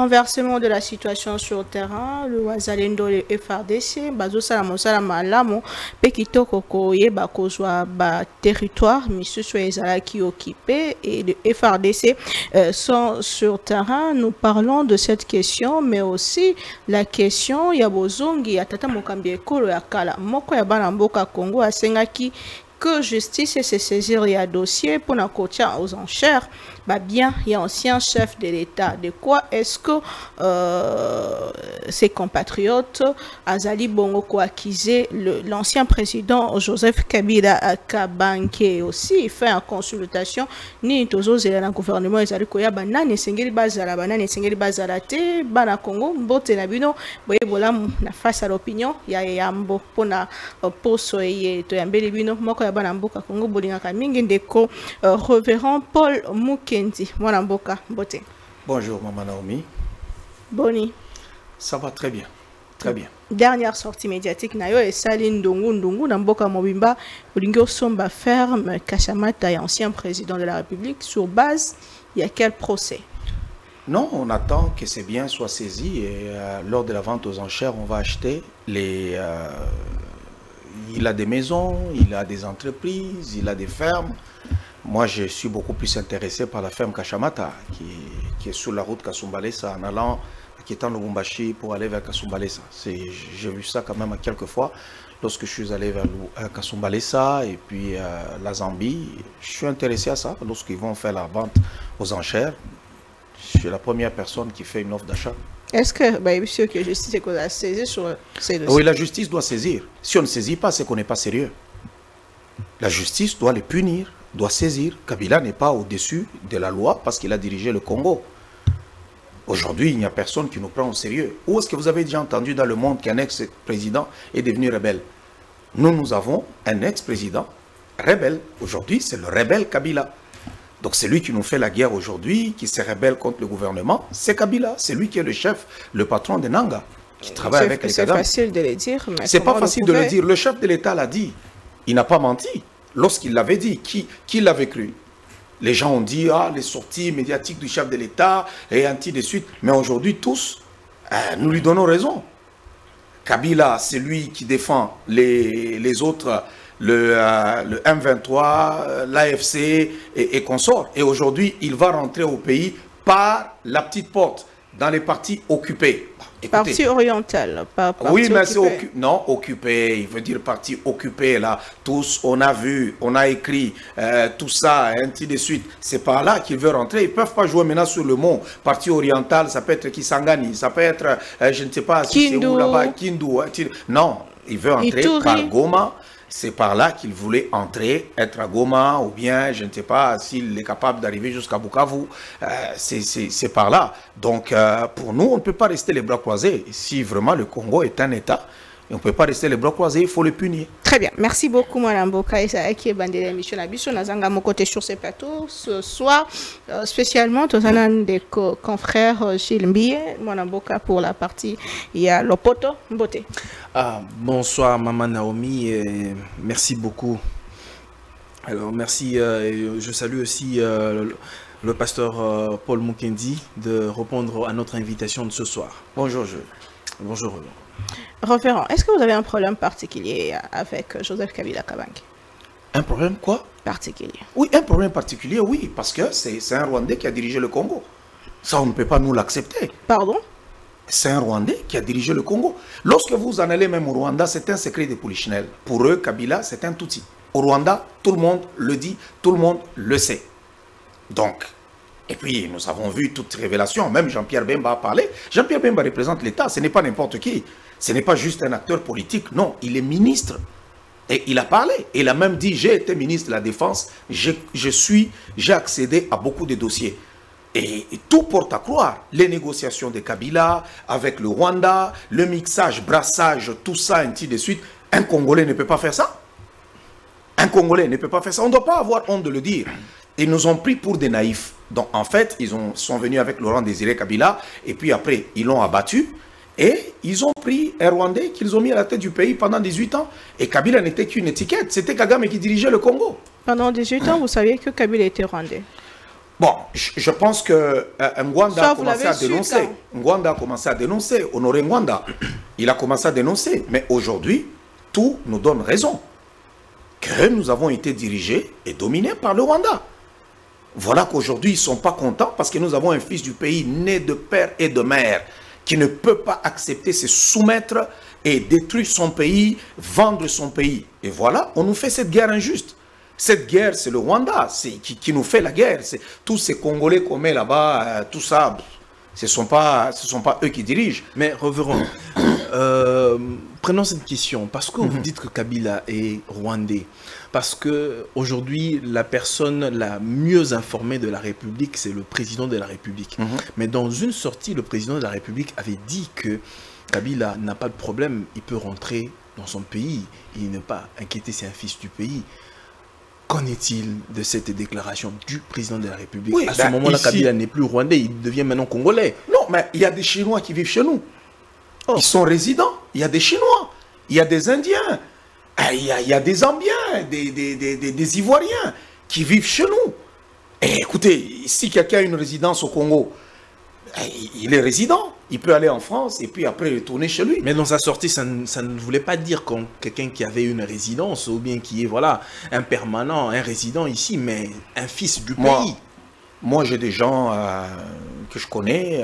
renversement de la situation sur le terrain, le Wazalendo et le FRDC, bazo salamosala malamo, pekito koko ye bakozwa ba territoire, misusu ezala qui occupé et le FRDC sont sur le terrain. Nous parlons de cette question, mais aussi la question ya bozongi ya tata mokambi ekolo ya kala moko ya bana mboka Congo asengaki que justice se saisir ya dossier pour la coacher aux enchères. Bah bien, il y a ancien chef de l'État. De quoi est-ce que ses compatriotes, Azali Bongo, accusé l'ancien président Joseph Kabila Kabanke aussi, fait en consultation, ni tozo zela na gouvernement ezali koya banane sengeli bazala banane sengeli bazala te bana Congo mbote na bino boye bolamu na face à l'opinion ya yambo pona poso ye to yambeli bino moko ya bana mboka Congo bolingaka mingi ndeko révérend Paul Mukendi mwana mboka mbote. Bonjour Maman Naomi. Boni. Ça va très bien. Très bien. Dernière sortie médiatique na yo et Saline Ndungu na mboka mobimba Olingo Somba ferme Kashamata et ancien président de la République sur base il y a quel procès? Non, on attend que ces biens soient saisis et lors de la vente aux enchères, on va acheter les... il a des maisons, il a des entreprises, il a des fermes. Moi, je suis beaucoup plus intéressé par la ferme Kashamata qui est sur la route Kasumbalesa en allant, quittant Lubumbashi pour aller vers Kasumbalesa. J'ai vu ça quand même quelques fois lorsque je suis allé vers Kasumbalesa et puis la Zambie. Je suis intéressé à ça lorsqu'ils vont faire la vente aux enchères. Je suis la première personne qui fait une offre d'achat. Est-ce que, monsieur, que la justice a saisi sur ces dossiers? Oui, la justice doit saisir. Si on ne saisit pas, c'est qu'on n'est pas sérieux. La justice doit les punir, doit saisir. Kabila n'est pas au-dessus de la loi parce qu'il a dirigé le Congo. Aujourd'hui, il n'y a personne qui nous prend au sérieux. Où est-ce que vous avez déjà entendu dans le monde qu'un ex-président est devenu rebelle? Nous avons un ex-président rebelle. Aujourd'hui, c'est le rebelle Kabila. Donc c'est lui qui nous fait la guerre aujourd'hui, qui se rebelle contre le gouvernement. C'est Kabila, c'est lui qui est le chef, le patron de Nanga, qui travaille avec les Kagame. C'est facile de le dire, mais c'est pas facile de le dire. Le chef de l'État l'a dit. Il n'a pas menti. Lorsqu'il l'avait dit, qui l'avait cru? Les gens ont dit, ah, les sorties médiatiques du chef de l'État, et ainsi de suite. Mais aujourd'hui, tous, nous lui donnons raison. Kabila, c'est lui qui défend les autres, le M23, l'AFC et consorts. Et aujourd'hui, il va rentrer au pays par la petite porte, dans les parties occupées. Partie orientale, pas partie oui, mais occupée. c'est non, occupé, il veut dire partie occupée, là. Tous, on a vu, on a écrit, tout ça, ainsi de suite. C'est par là qu'ils veulent rentrer. Ils ne peuvent pas jouer maintenant sur le mot. Partie orientale, ça peut être Kisangani, ça peut être, je ne sais pas si c'est où là-bas, Kindu. Non, il veut entrer par Goma. C'est par là qu'il voulait entrer, être à Goma, ou bien, je ne sais pas, s'il est capable d'arriver jusqu'à Bukavu. C'est par là. Donc, pour nous, on ne peut pas rester les bras croisés. Si vraiment le Congo est un État, on ne peut pas rester les bras croisés, il faut le punir. Très bien. Merci beaucoup, Mme Boka. Qui est bandé l'émission Abisso. Nous avons mon côté sur ces plateaux ce soir, spécialement, tous des confrères Gilles Mbiye, Mme Boka pour la partie, il y a Lopoto, Mbote. Bonsoir, Maman Naomi. Merci beaucoup. Alors, merci. Je salue aussi le pasteur Paul Mukendi de répondre à notre invitation de ce soir. Bonjour, Jules. Bonjour. Référent, est-ce que vous avez un problème particulier avec Joseph Kabila Kabange? Un problème quoi? Particulier. Oui, un problème particulier, oui, parce que c'est un Rwandais qui a dirigé le Congo. Ça, on ne peut pas nous l'accepter. Pardon? C'est un Rwandais qui a dirigé le Congo. Lorsque vous en allez même au Rwanda, c'est un secret de Polichinelle. Pour eux, Kabila, c'est un Tutsi. Au Rwanda, tout le monde le dit, tout le monde le sait. Donc, et puis nous avons vu toute révélation, même Jean-Pierre Bemba a parlé. Jean-Pierre Bemba représente l'État, ce n'est pas n'importe qui. Ce n'est pas juste un acteur politique, non, il est ministre. Et il a parlé, il a même dit, j'ai été ministre de la Défense, j'ai accédé à beaucoup de dossiers. Et tout porte à croire, les négociations de Kabila avec le Rwanda, le mixage, brassage, tout ça, ainsi de suite. Un Congolais ne peut pas faire ça. Un Congolais ne peut pas faire ça. On ne doit pas avoir honte de le dire. Ils nous ont pris pour des naïfs. Donc en fait, ils sont venus avec Laurent Désiré Kabila, et puis après, ils l'ont abattu. Et ils ont pris un Rwandais qu'ils ont mis à la tête du pays pendant 18 ans. Et Kabila n'était qu'une étiquette. C'était Kagame qui dirigeait le Congo. Pendant 18 ans, vous saviez que Kabila était Rwandais? Bon, je pense que Ngwanda a commencé à dénoncer. Ngwanda a commencé à dénoncer. Honoré Ngwanda, il a commencé à dénoncer. Mais aujourd'hui, tout nous donne raison. Que nous avons été dirigés et dominés par le Rwanda. Voilà qu'aujourd'hui, ils ne sont pas contents parce que nous avons un fils du pays né de père et de mère qui ne peut pas accepter se soumettre et détruire son pays, vendre son pays. Et voilà, on nous fait cette guerre injuste. Cette guerre, c'est le Rwanda qui nous fait la guerre. Tous ces Congolais qu'on met là-bas, tout ça, ce ne sont pas eux qui dirigent. Mais revenons. Prenons cette question. Parce que vous dites que Kabila est rwandais. Parce qu'aujourd'hui, la personne la mieux informée de la République, c'est le président de la République. Mais dans une sortie, le président de la République avait dit que Kabila n'a pas de problème. Il peut rentrer dans son pays. Il n'est pas inquiété, c'est un fils du pays. Qu'en est-il de cette déclaration du président de la République? À ce moment-là, Kabila n'est plus rwandais, il devient maintenant congolais. Non, mais il y a des Chinois qui vivent chez nous. Ils sont résidents. Il y a des Chinois, il y a des Indiens, il y a des Zambiens, des Ivoiriens qui vivent chez nous. Et écoutez, si quelqu'un a une résidence au Congo, il est résident. Il peut aller en France et puis après retourner chez lui. Mais dans sa sortie, ça ne voulait pas dire quelqu'un qui avait une résidence ou bien qui est voilà, un permanent, un résident ici, mais un fils du pays. Moi, j'ai des gens que je connais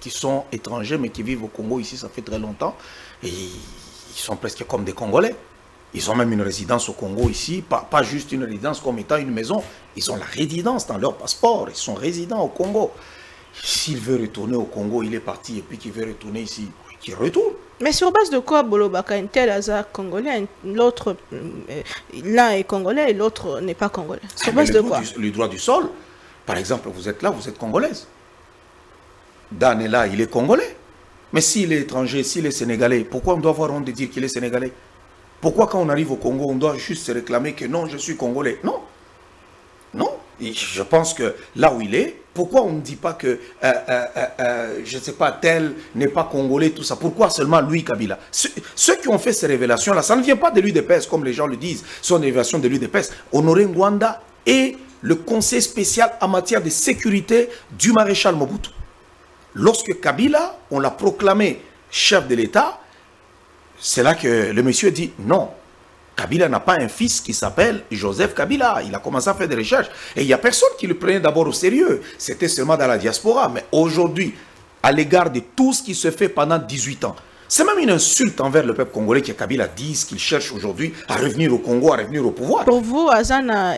qui sont étrangers mais qui vivent au Congo ici, ça fait très longtemps. Et ils sont presque comme des Congolais. Ils ont même une résidence au Congo ici, pas juste une résidence comme étant une maison. Ils ont la résidence dans leur passeport, ils sont résidents au Congo. S'il veut retourner au Congo, il est parti, et puis qu'il veut retourner ici, qu'il retourne. Mais sur base de quoi Bolobaka, un tel hasard congolais, l'autre, l'un est congolais et l'autre n'est pas congolais? Sur base de quoi? Le droit du sol. Par exemple, vous êtes là, vous êtes congolaise. Dan est là, il est congolais. Mais s'il est étranger, s'il est sénégalais, pourquoi on doit avoir honte de dire qu'il est sénégalais? Pourquoi quand on arrive au Congo, on doit juste se réclamer que non, je suis congolais? Non. Non. Et je pense que là où il est, pourquoi on ne dit pas que, je ne sais pas, tel n'est pas congolais, tout ça? Pourquoi seulement lui, Kabila? Ceux qui ont fait ces révélations-là, ça ne vient pas de l'UDPS, comme les gens le disent, ce sont des révélations de l'UDPS. Honoré Ngwanda est le conseil spécial en matière de sécurité du maréchal Mobutu. Lorsque Kabila, on l'a proclamé chef de l'État, c'est là que le monsieur dit non. Kabila n'a pas un fils qui s'appelle Joseph Kabila. Il a commencé à faire des recherches. Et il n'y a personne qui le prenait d'abord au sérieux. C'était seulement dans la diaspora. Mais aujourd'hui, à l'égard de tout ce qui se fait pendant 18 ans, c'est même une insulte envers le peuple congolais que Kabila dise qu'il cherche aujourd'hui à revenir au Congo, à revenir au pouvoir. Pour vous, Azana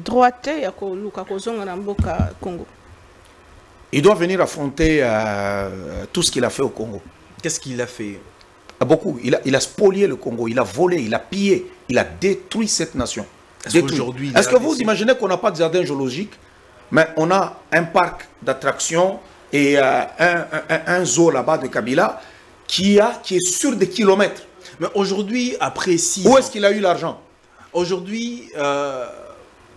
droité à Congo? Il doit venir affronter tout ce qu'il a fait au Congo. Qu'est-ce qu'il a fait? Beaucoup. Il a spolié le Congo, il a volé, il a pillé, il a détruit cette nation. Est-ce que vous imaginez qu'on n'a pas de jardin géologique, mais on a un parc d'attractions et un zoo là-bas de Kabila qui est sur des kilomètres. Mais aujourd'hui, après 6 ans... Où est-ce qu'il a eu l'argent? Aujourd'hui,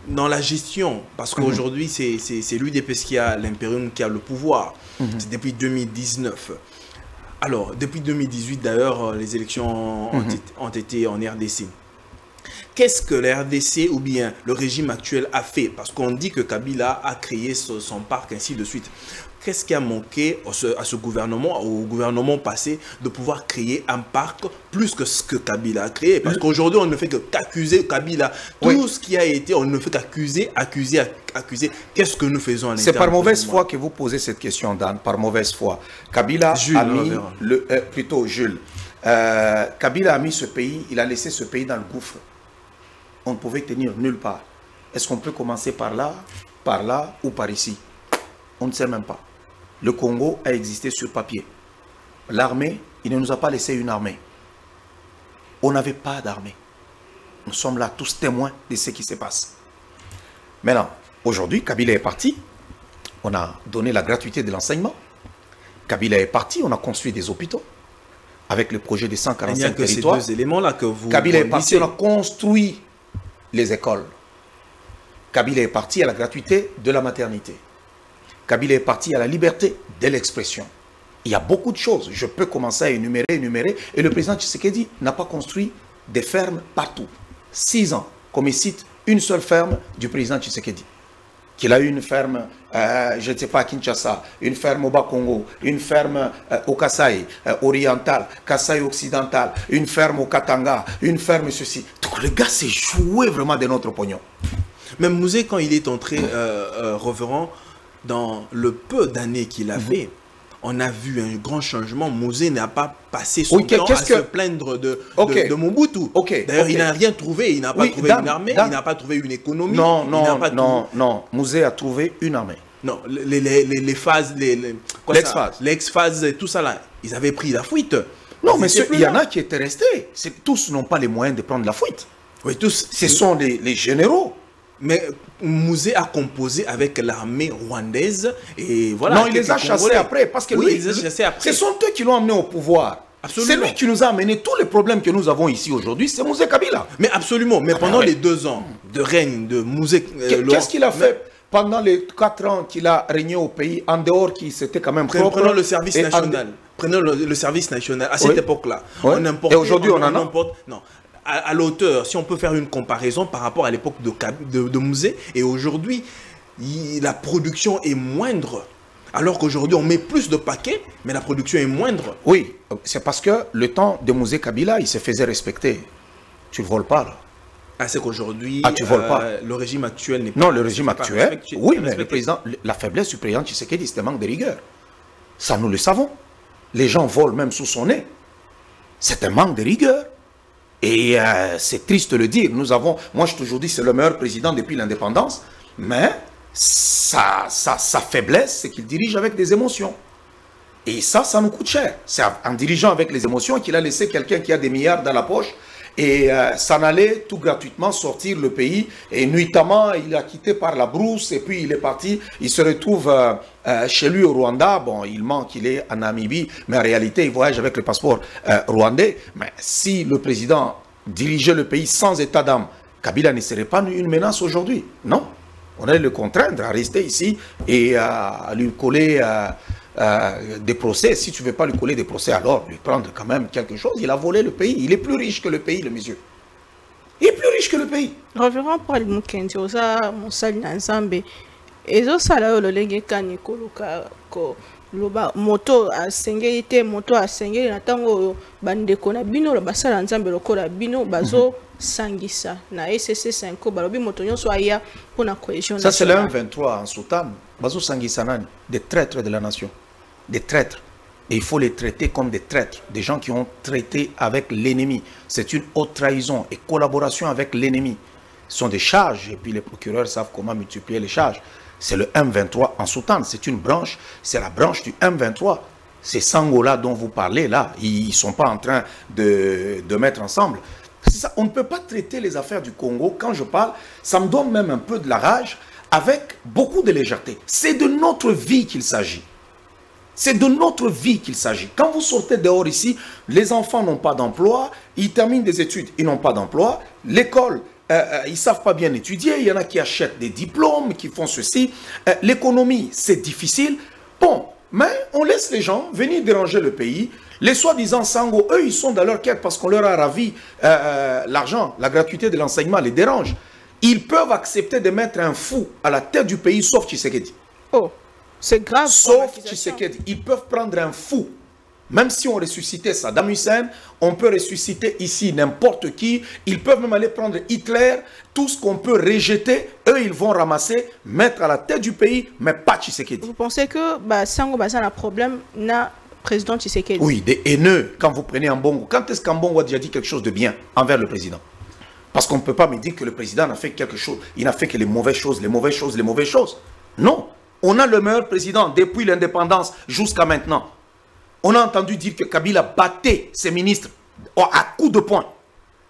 dans la gestion, parce qu'aujourd'hui, c'est l'UDPS qui a l'impérium, qui a le pouvoir. C'est depuis 2019. Alors, depuis 2018, d'ailleurs, les élections ont été en RDC. Qu'est-ce que la RDC ou bien le régime actuel a fait? Parce qu'on dit que Kabila a créé son parc, ainsi de suite. Qu'est-ce qui a manqué à ce gouvernement, au gouvernement passé, de pouvoir créer un parc plus que ce que Kabila a créé? Parce qu'aujourd'hui, on ne fait qu'accuser Kabila. Tout ce qui a été, on ne fait qu'accuser, accuser. Qu'est-ce que nous faisons à l'intérieur? C'est par mauvaise foi que vous posez cette question, Dan. Par mauvaise foi. Kabila a mis, plutôt Jules, Kabila a mis ce pays, il a laissé ce pays dans le gouffre. On ne pouvait tenir nulle part. Est-ce qu'on peut commencer par là ou par ici? On ne sait même pas. Le Congo a existé sur papier. L'armée, il ne nous a pas laissé une armée. On n'avait pas d'armée. Nous sommes là tous témoins de ce qui se passe. Maintenant, aujourd'hui, Kabila est parti. On a donné la gratuité de l'enseignement. Kabila est parti, on a construit des hôpitaux. Avec le projet des 145 territoires. Ces deux éléments-là que vous... Kabila est parti, on a construit les écoles. Kabila est parti à la gratuité de la maternité. Kabila est parti à la liberté de l'expression. Il y a beaucoup de choses. Je peux commencer à énumérer. Et le président Tshisekedi n'a pas construit des fermes partout. 6 ans, comme il cite une seule ferme du président Tshisekedi. qu'il a eu une ferme, je ne sais pas, à Kinshasa, une ferme au Bas-Congo, une ferme au Kasaï oriental, Kasaï occidental, une ferme au Katanga, une ferme ceci. Donc le gars s'est joué vraiment de notre pognon. Même Mouzé, quand il est entré, reverend, dans le peu d'années qu'il a fait, on a vu un grand changement. Mouzé n'a pas passé son temps à se plaindre de Mobutu. D'ailleurs, il n'a rien trouvé. Il n'a pas trouvé une armée, il n'a pas trouvé une économie. Non. Mouzé a trouvé une armée. Non, les phases, l'ex-phase, tout ça là, ils avaient pris la fuite. Non, mais il y en a qui étaient restés. Tous n'ont pas les moyens de prendre la fuite. Oui, tous. Ce sont les généraux. Mais Mouzé a composé avec l'armée rwandaise et voilà. Non, il les a chassés après parce que lui, ce sont eux qui l'ont amené au pouvoir. C'est lui qui nous a amené tous les problèmes que nous avons ici aujourd'hui, c'est Mouzé Kabila. Mais absolument, mais pendant les 2 ans de règne de Mouzé... Qu'est-ce qu'il a fait pendant les 4 ans qu'il a régné au pays, en dehors qui c'était quand même propre? Prenons le service national. Prenons le service national. À cette époque-là, on importait... Et aujourd'hui, on en a? Non. À l'auteur, si on peut faire une comparaison par rapport à l'époque de Mouzé, et aujourd'hui, la production est moindre. Alors qu'aujourd'hui, on met plus de paquets, mais la production est moindre. Oui, c'est parce que le temps de Mouzé Kabila, il se faisait respecter. Tu ne voles pas, là. Ah, c'est qu'aujourd'hui, tu voles pas. Le régime actuel n'est pas... Non, le régime actuel, oui, mais le président, la faiblesse du président Tshisekedi, c'est un manque de rigueur. Ça, nous le savons. Les gens volent même sous son nez. C'est un manque de rigueur. Et c'est triste de le dire. Nous avons, moi je toujours dis, c'est le meilleur président depuis l'indépendance, mais sa faiblesse, c'est qu'il dirige avec des émotions. Et ça nous coûte cher. C'est en dirigeant avec les émotions qu'il a laissé quelqu'un qui a des milliards dans la poche et s'en aller tout gratuitement sortir le pays. Et nuitamment, il a quitté par la brousse et puis il est parti. Il se retrouve chez lui au Rwanda. Bon, il ment qu'il est en Namibie, mais en réalité, il voyage avec le passeport rwandais. Mais si le président dirigeait le pays sans état d'âme, Kabila ne serait pas une menace aujourd'hui. Non. On allait le contraindre à rester ici et à lui coller des procès. Si tu ne veux pas lui coller des procès, alors lui prendre quand même quelque chose. Il a volé le pays. Il est plus riche que le pays, le monsieur. Il est plus riche que le pays. Reverend Paul Mukendi, oza mosali na Nzambe. Ezo sala yo lolenge kani koluka ko loba moto asengeli te moto asengeli na tango oyo bandeko na bino basala Nzambe lokola bino bazo sangisa na SSC 5 balobi moto nyonso aya pona cohésion nationale. Ça c'est le 1-23 en Soudan. Bazo sangisa nani? Des traîtres de la nation. Des traîtres. Et il faut les traiter comme des traîtres, des gens qui ont traité avec l'ennemi. C'est une haute trahison et collaboration avec l'ennemi. Ce sont des charges, et puis les procureurs savent comment multiplier les charges. C'est le M23 en Soudan, c'est une branche, c'est la branche du M23. Ces Sangola dont vous parlez là, ils ne sont pas en train de mettre ensemble. Ça, on ne peut pas traiter les affaires du Congo. Quand je parle, ça me donne même un peu de la rage, avec beaucoup de légèreté. C'est de notre vie qu'il s'agit. C'est de notre vie qu'il s'agit. Quand vous sortez dehors ici, les enfants n'ont pas d'emploi, ils terminent des études, ils n'ont pas d'emploi. L'école, ils ne savent pas bien étudier, il y en a qui achètent des diplômes, qui font ceci. L'économie, c'est difficile. Bon, mais on laisse les gens venir déranger le pays. Les soi-disant Sango, eux, ils sont dans leur quête parce qu'on leur a ravi l'argent, la gratuité de l'enseignement les dérange. Ils peuvent accepter de mettre un fou à la tête du pays, sauf Tshisekedi. Oh. C'est grave. Sauf Tshisekedi. Ils peuvent prendre un fou. Même si on ressuscitait Saddam Hussein, on peut ressusciter ici n'importe qui. Ils peuvent même aller prendre Hitler. Tout ce qu'on peut rejeter, eux, ils vont ramasser, mettre à la tête du pays, mais pas Tshisekedi. Vous pensez que Sango Baza a un problème na président Tshisekedi? Oui, des haineux. Quand vous prenez Ambongo, quand est-ce qu'Ambongo a déjà dit quelque chose de bien envers le président? Parce qu'on ne peut pas me dire que le président a fait quelque chose. Il n'a fait que les mauvaises choses, les mauvaises choses, les mauvaises choses. Non. On a le meilleur président depuis l'indépendance jusqu'à maintenant. On a entendu dire que Kabila battait ses ministres à coups de poing.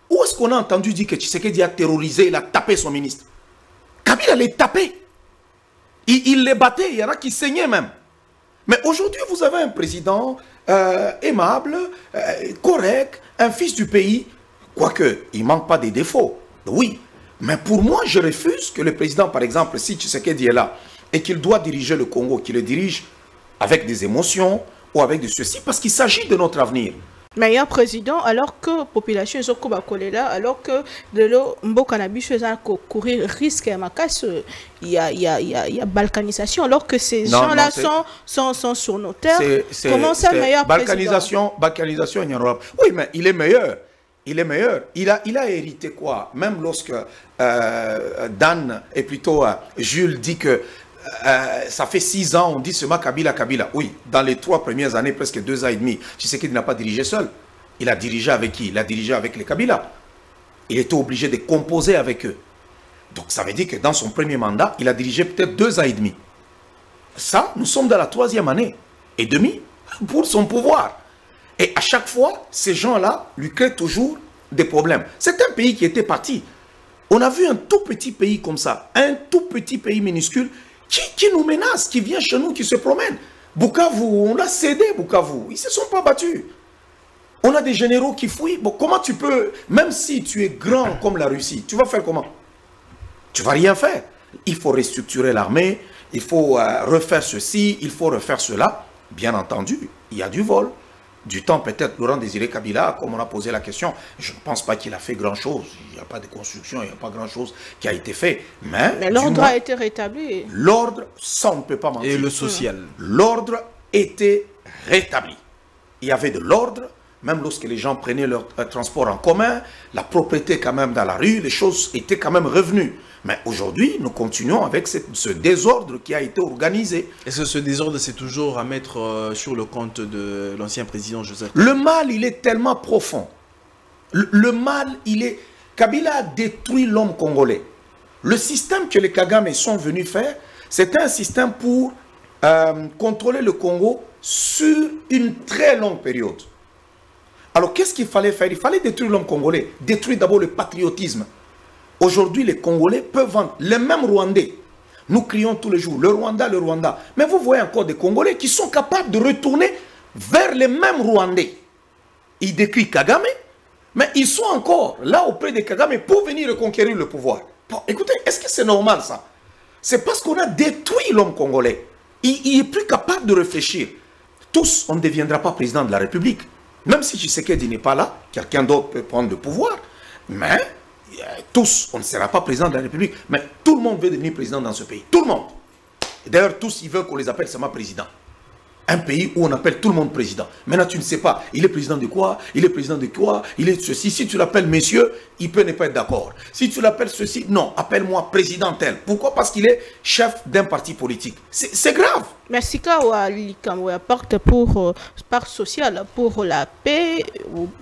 Où est-ce qu'on a entendu dire que Tshisekedi a terrorisé, il a tapé son ministre? Kabila les tapait. Il les battait, il y en a qui saignaient même. Mais aujourd'hui, vous avez un président aimable, correct, un fils du pays. Quoique, il ne manque pas des défauts. Oui. Mais pour moi, je refuse que le président, par exemple, si Tshisekedi est là, et qu'il doit diriger le Congo, qu'il le dirige avec des émotions ou avec de ceci, parce qu'il s'agit de notre avenir. meilleur président alors que la population est là, alors que de l'eau cannabis courir risque à ma casse, il y a balkanisation alors que ces gens-là sont sur nos terres. Comment ça meilleur balkanisation il y en aura. Oui, mais il est meilleur. Il est meilleur. Il a hérité quoi? Même lorsque Dan et plutôt Jules dit que ça fait 6 ans, on dit seulement Kabila. Oui, dans les 3 premières années, presque 2 ans et demi, Tshisekedi n'a pas dirigé seul. Il a dirigé avec qui? Il a dirigé avec les Kabila. Il était obligé de composer avec eux. Donc ça veut dire que dans son premier mandat, il a dirigé peut-être 2 ans et demi. Ça, nous sommes dans la 3e année et demie pour son pouvoir. Et à chaque fois, ces gens-là lui créent toujours des problèmes. C'est un pays qui était parti. On a vu un tout petit pays comme ça, un tout petit pays minuscule, qui nous menace, qui vient chez nous, qui se promène. Bukavu, on l'a cédé, Bukavu. Ils ne se sont pas battus. On a des généraux qui fouillent. Bon, comment tu peux, même si tu es grand comme la Russie, tu vas faire comment? Tu ne vas rien faire. Il faut restructurer l'armée, il faut refaire ceci, il faut refaire cela. Bien entendu, il y a du vol. Du temps, peut-être, Laurent Désiré Kabila, comme on a posé la question, je ne pense pas qu'il a fait grand-chose. Il n'y a pas de construction, il n'y a pas grand-chose qui a été fait. Mais l'ordre a été rétabli. L'ordre, ça, on ne peut pas mentir. Et le social. L'ordre était rétabli. Il y avait de l'ordre, même lorsque les gens prenaient leur transport en commun, la propreté quand même dans la rue, les choses étaient quand même revenues. Mais aujourd'hui, nous continuons avec ce désordre qui a été organisé. Est-ce que ce désordre, c'est toujours à mettre sur le compte de l'ancien président Joseph? Le mal, il est tellement profond. Le mal, il est... Kabila a détruit l'homme congolais. Le système que les Kagame sont venus faire, c'était un système pour contrôler le Congo sur une très longue période. Alors, qu'est-ce qu'il fallait faire? Il fallait détruire l'homme congolais. Détruire d'abord le patriotisme. Aujourd'hui, les Congolais peuvent vendre les mêmes Rwandais. Nous crions tous les jours, le Rwanda, le Rwanda. Mais vous voyez encore des Congolais qui sont capables de retourner vers les mêmes Rwandais. Ils décrient Kagame, mais ils sont encore là auprès de Kagame pour venir reconquérir le pouvoir. Bon, écoutez, est-ce que c'est normal ça? C'est parce qu'on a détruit l'homme congolais. Il n'est plus capable de réfléchir. Tous, on ne deviendra pas président de la République. Même si Tshisekedi n'est pas là, quelqu'un d'autre peut prendre le pouvoir. Mais tous, on ne sera pas président de la République. Mais tout le monde veut devenir président dans ce pays. Tout le monde. D'ailleurs, tous, ils veulent qu'on les appelle seulement président. Un pays où on appelle tout le monde président. Maintenant, tu ne sais pas, il est président de quoi? Il est président de quoi? Il est ceci. Si tu l'appelles monsieur, il peut ne pas être d'accord. Si tu l'appelles ceci, non, appelle-moi président tel. Pourquoi? Parce qu'il est chef d'un parti politique. C'est grave. Merci Kawa Likamwe apporte pour part sociale pour la paix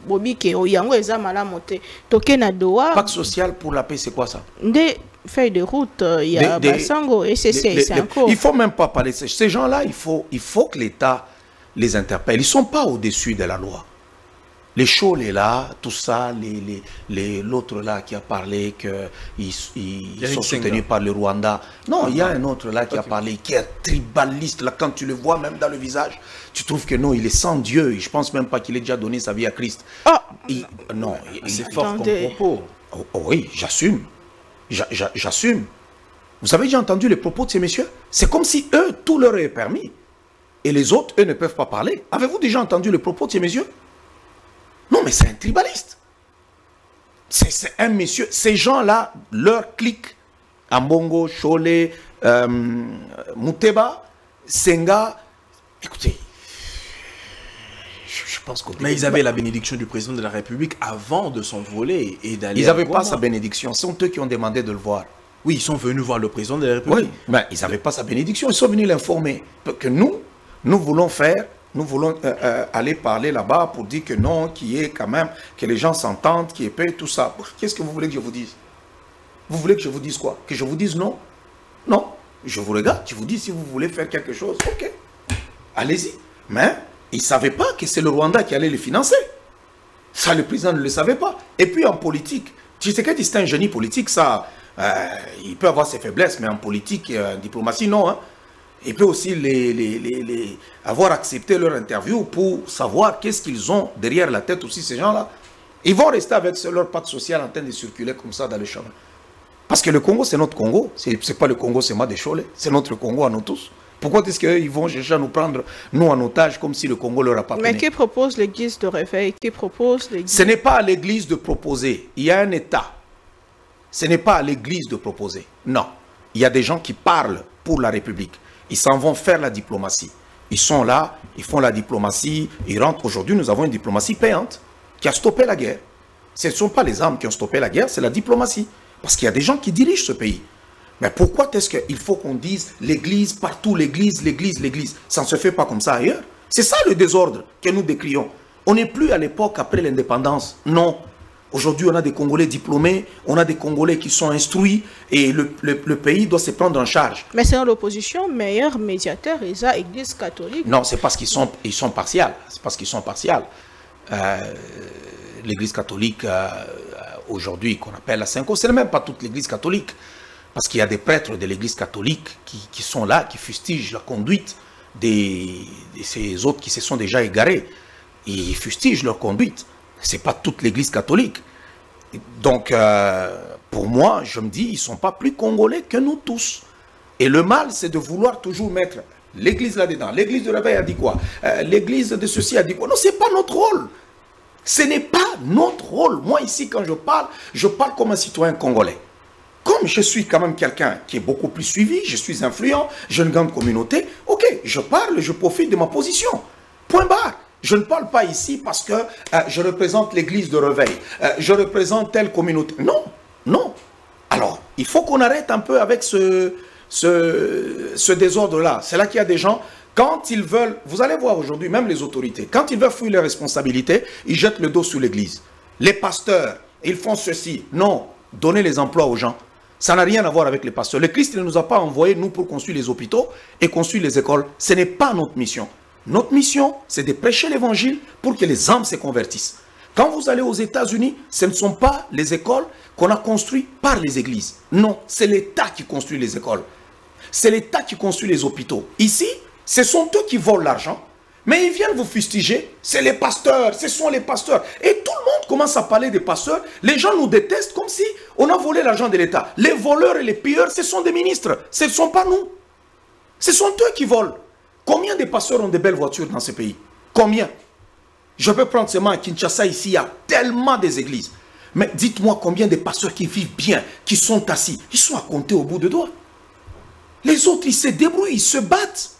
bobike oyango ezamala monte tokena doa. Pacte social pour la paix, c'est quoi ça? Des feuilles de route, il y a Basango et c'est encore. Il faut même pas parler de ces gens-là, il faut que l'État les interpelle. Ils ne sont pas au-dessus de la loi. Les Cholés là, tout ça, l'autre là qui a parlé qu'ils sont soutenus par le Rwanda. Non, il y a un autre là qui a parlé, qui est tribaliste. Là, quand tu le vois même dans le visage, tu trouves que non, il est sans Dieu. Je ne pense même pas qu'il ait déjà donné sa vie à Christ. Non, c'est fort comme propos. Oh, oui, j'assume. J'assume. Vous avez déjà entendu les propos de ces messieurs? C'est comme si eux, tout leur est permis. Et les autres, eux, ne peuvent pas parler. Avez-vous déjà entendu les propos de ces messieurs? Non, mais c'est un tribaliste. C'est un monsieur. Ces gens-là, leur clique, Ambongo, Cholé, Mouteba, Senga. Écoutez, je pense qu'on... Mais ils avaient la bénédiction du président de la République avant de s'envoler et d'aller... Ils n'avaient pas sa bénédiction. Ce sont eux qui ont demandé de le voir. Oui, ils sont venus voir le président de la République. Oui, mais ils n'avaient pas sa bénédiction. Ils sont venus l'informer que nous voulons faire... Nous voulons aller parler là-bas pour dire que non, qu'il y ait quand même, que les gens s'entendent, qu'il y ait paix, tout ça. Qu'est-ce que vous voulez que je vous dise? Vous voulez que je vous dise quoi? Que je vous dise non? Non. Je vous regarde, je vous dis si vous voulez faire quelque chose, ok. Allez-y. Mais ils ne savaient pas que c'est le Rwanda qui allait les financer. Ça, le président ne le savait pas. Et puis en politique, Tshisekedi, c'est un génie politique, ça, il peut avoir ses faiblesses, mais en politique, en diplomatie, non, hein. Il peut aussi avoir accepté leur interview pour savoir qu'est-ce qu'ils ont derrière la tête aussi, ces gens-là. Ils vont rester avec leur pacte social en train de circuler comme ça dans le chemin. Parce que le Congo, c'est notre Congo. C'est pas le Congo, c'est moi des Cholés. C'est notre Congo à nous tous. Pourquoi est-ce qu'ils vont chercher à nous prendre, nous, en otage, comme si le Congo leur appartenait? Mais qui propose l'église de réveil? Qui propose l'église? Ce n'est pas à l'église de proposer. Il y a un État. Ce n'est pas à l'église de proposer. Non. Il y a des gens qui parlent pour la République. Ils s'en vont faire la diplomatie. Ils sont là, ils font la diplomatie, ils rentrent. Aujourd'hui, nous avons une diplomatie payante qui a stoppé la guerre. Ce ne sont pas les armes qui ont stoppé la guerre, c'est la diplomatie. Parce qu'il y a des gens qui dirigent ce pays. Mais pourquoi est-ce qu'il faut qu'on dise l'église, partout l'église, l'église, l'église? Ça ne se fait pas comme ça ailleurs. C'est ça le désordre que nous décrions. On n'est plus à l'époque après l'indépendance. Non. Aujourd'hui, on a des Congolais diplômés, on a des Congolais qui sont instruits et le pays doit se prendre en charge. Mais c'est dans l'opposition, meilleur médiateur, ils ont l'église catholique. Non, c'est parce qu'ils sont partials. C'est parce qu'ils sont partials. L'église catholique, aujourd'hui, qu'on appelle la Cinco, ce n'est même pas toute l'église catholique. Parce qu'il y a des prêtres de l'église catholique qui sont là, qui fustigent la conduite de ces autres qui se sont déjà égarés. Ils fustigent leur conduite. Ce n'est pas toute l'église catholique. Donc, pour moi, je me dis, ils ne sont pas plus congolais que nous tous. Et le mal, c'est de vouloir toujours mettre l'église là-dedans. L'église de réveil a dit quoi? L'église de ceci a dit quoi? Non, ce n'est pas notre rôle. Ce n'est pas notre rôle. Moi, ici, quand je parle comme un citoyen congolais. Comme je suis quand même quelqu'un qui est beaucoup plus suivi, je suis influent, j'ai une grande communauté, ok, je parle, je profite de ma position. Point barre. Je ne parle pas ici parce que je représente l'église de réveil, je représente telle communauté. Non, non. Alors, il faut qu'on arrête un peu avec ce désordre-là. C'est là qu'il y a des gens, quand ils veulent, vous allez voir aujourd'hui, même les autorités, quand ils veulent fuir les responsabilités, ils jettent le dos sur l'église. Les pasteurs, ils font ceci. Non, donnez les emplois aux gens. Ça n'a rien à voir avec les pasteurs. Le Christ ne nous a pas envoyés, nous, pour construire les hôpitaux et construire les écoles. Ce n'est pas notre mission. Notre mission, c'est de prêcher l'évangile pour que les âmes se convertissent. Quand vous allez aux États-Unis, ce ne sont pas les écoles qu'on a construites par les églises. Non, c'est l'État qui construit les écoles. C'est l'État qui construit les hôpitaux. Ici, ce sont eux qui volent l'argent. Mais ils viennent vous fustiger. C'est les pasteurs, ce sont les pasteurs. Et tout le monde commence à parler des pasteurs. Les gens nous détestent comme si on a volé l'argent de l'État. Les voleurs et les pilleurs, ce sont des ministres. Ce ne sont pas nous. Ce sont eux qui volent. Combien de pasteurs ont de belles voitures dans ce pays? Combien? Je peux prendre seulement à Kinshasa, ici, il y a tellement des églises. Mais dites-moi combien de pasteurs qui vivent bien, qui sont assis. Ils sont à compter au bout de doigts. Les autres, ils se débrouillent, ils se battent.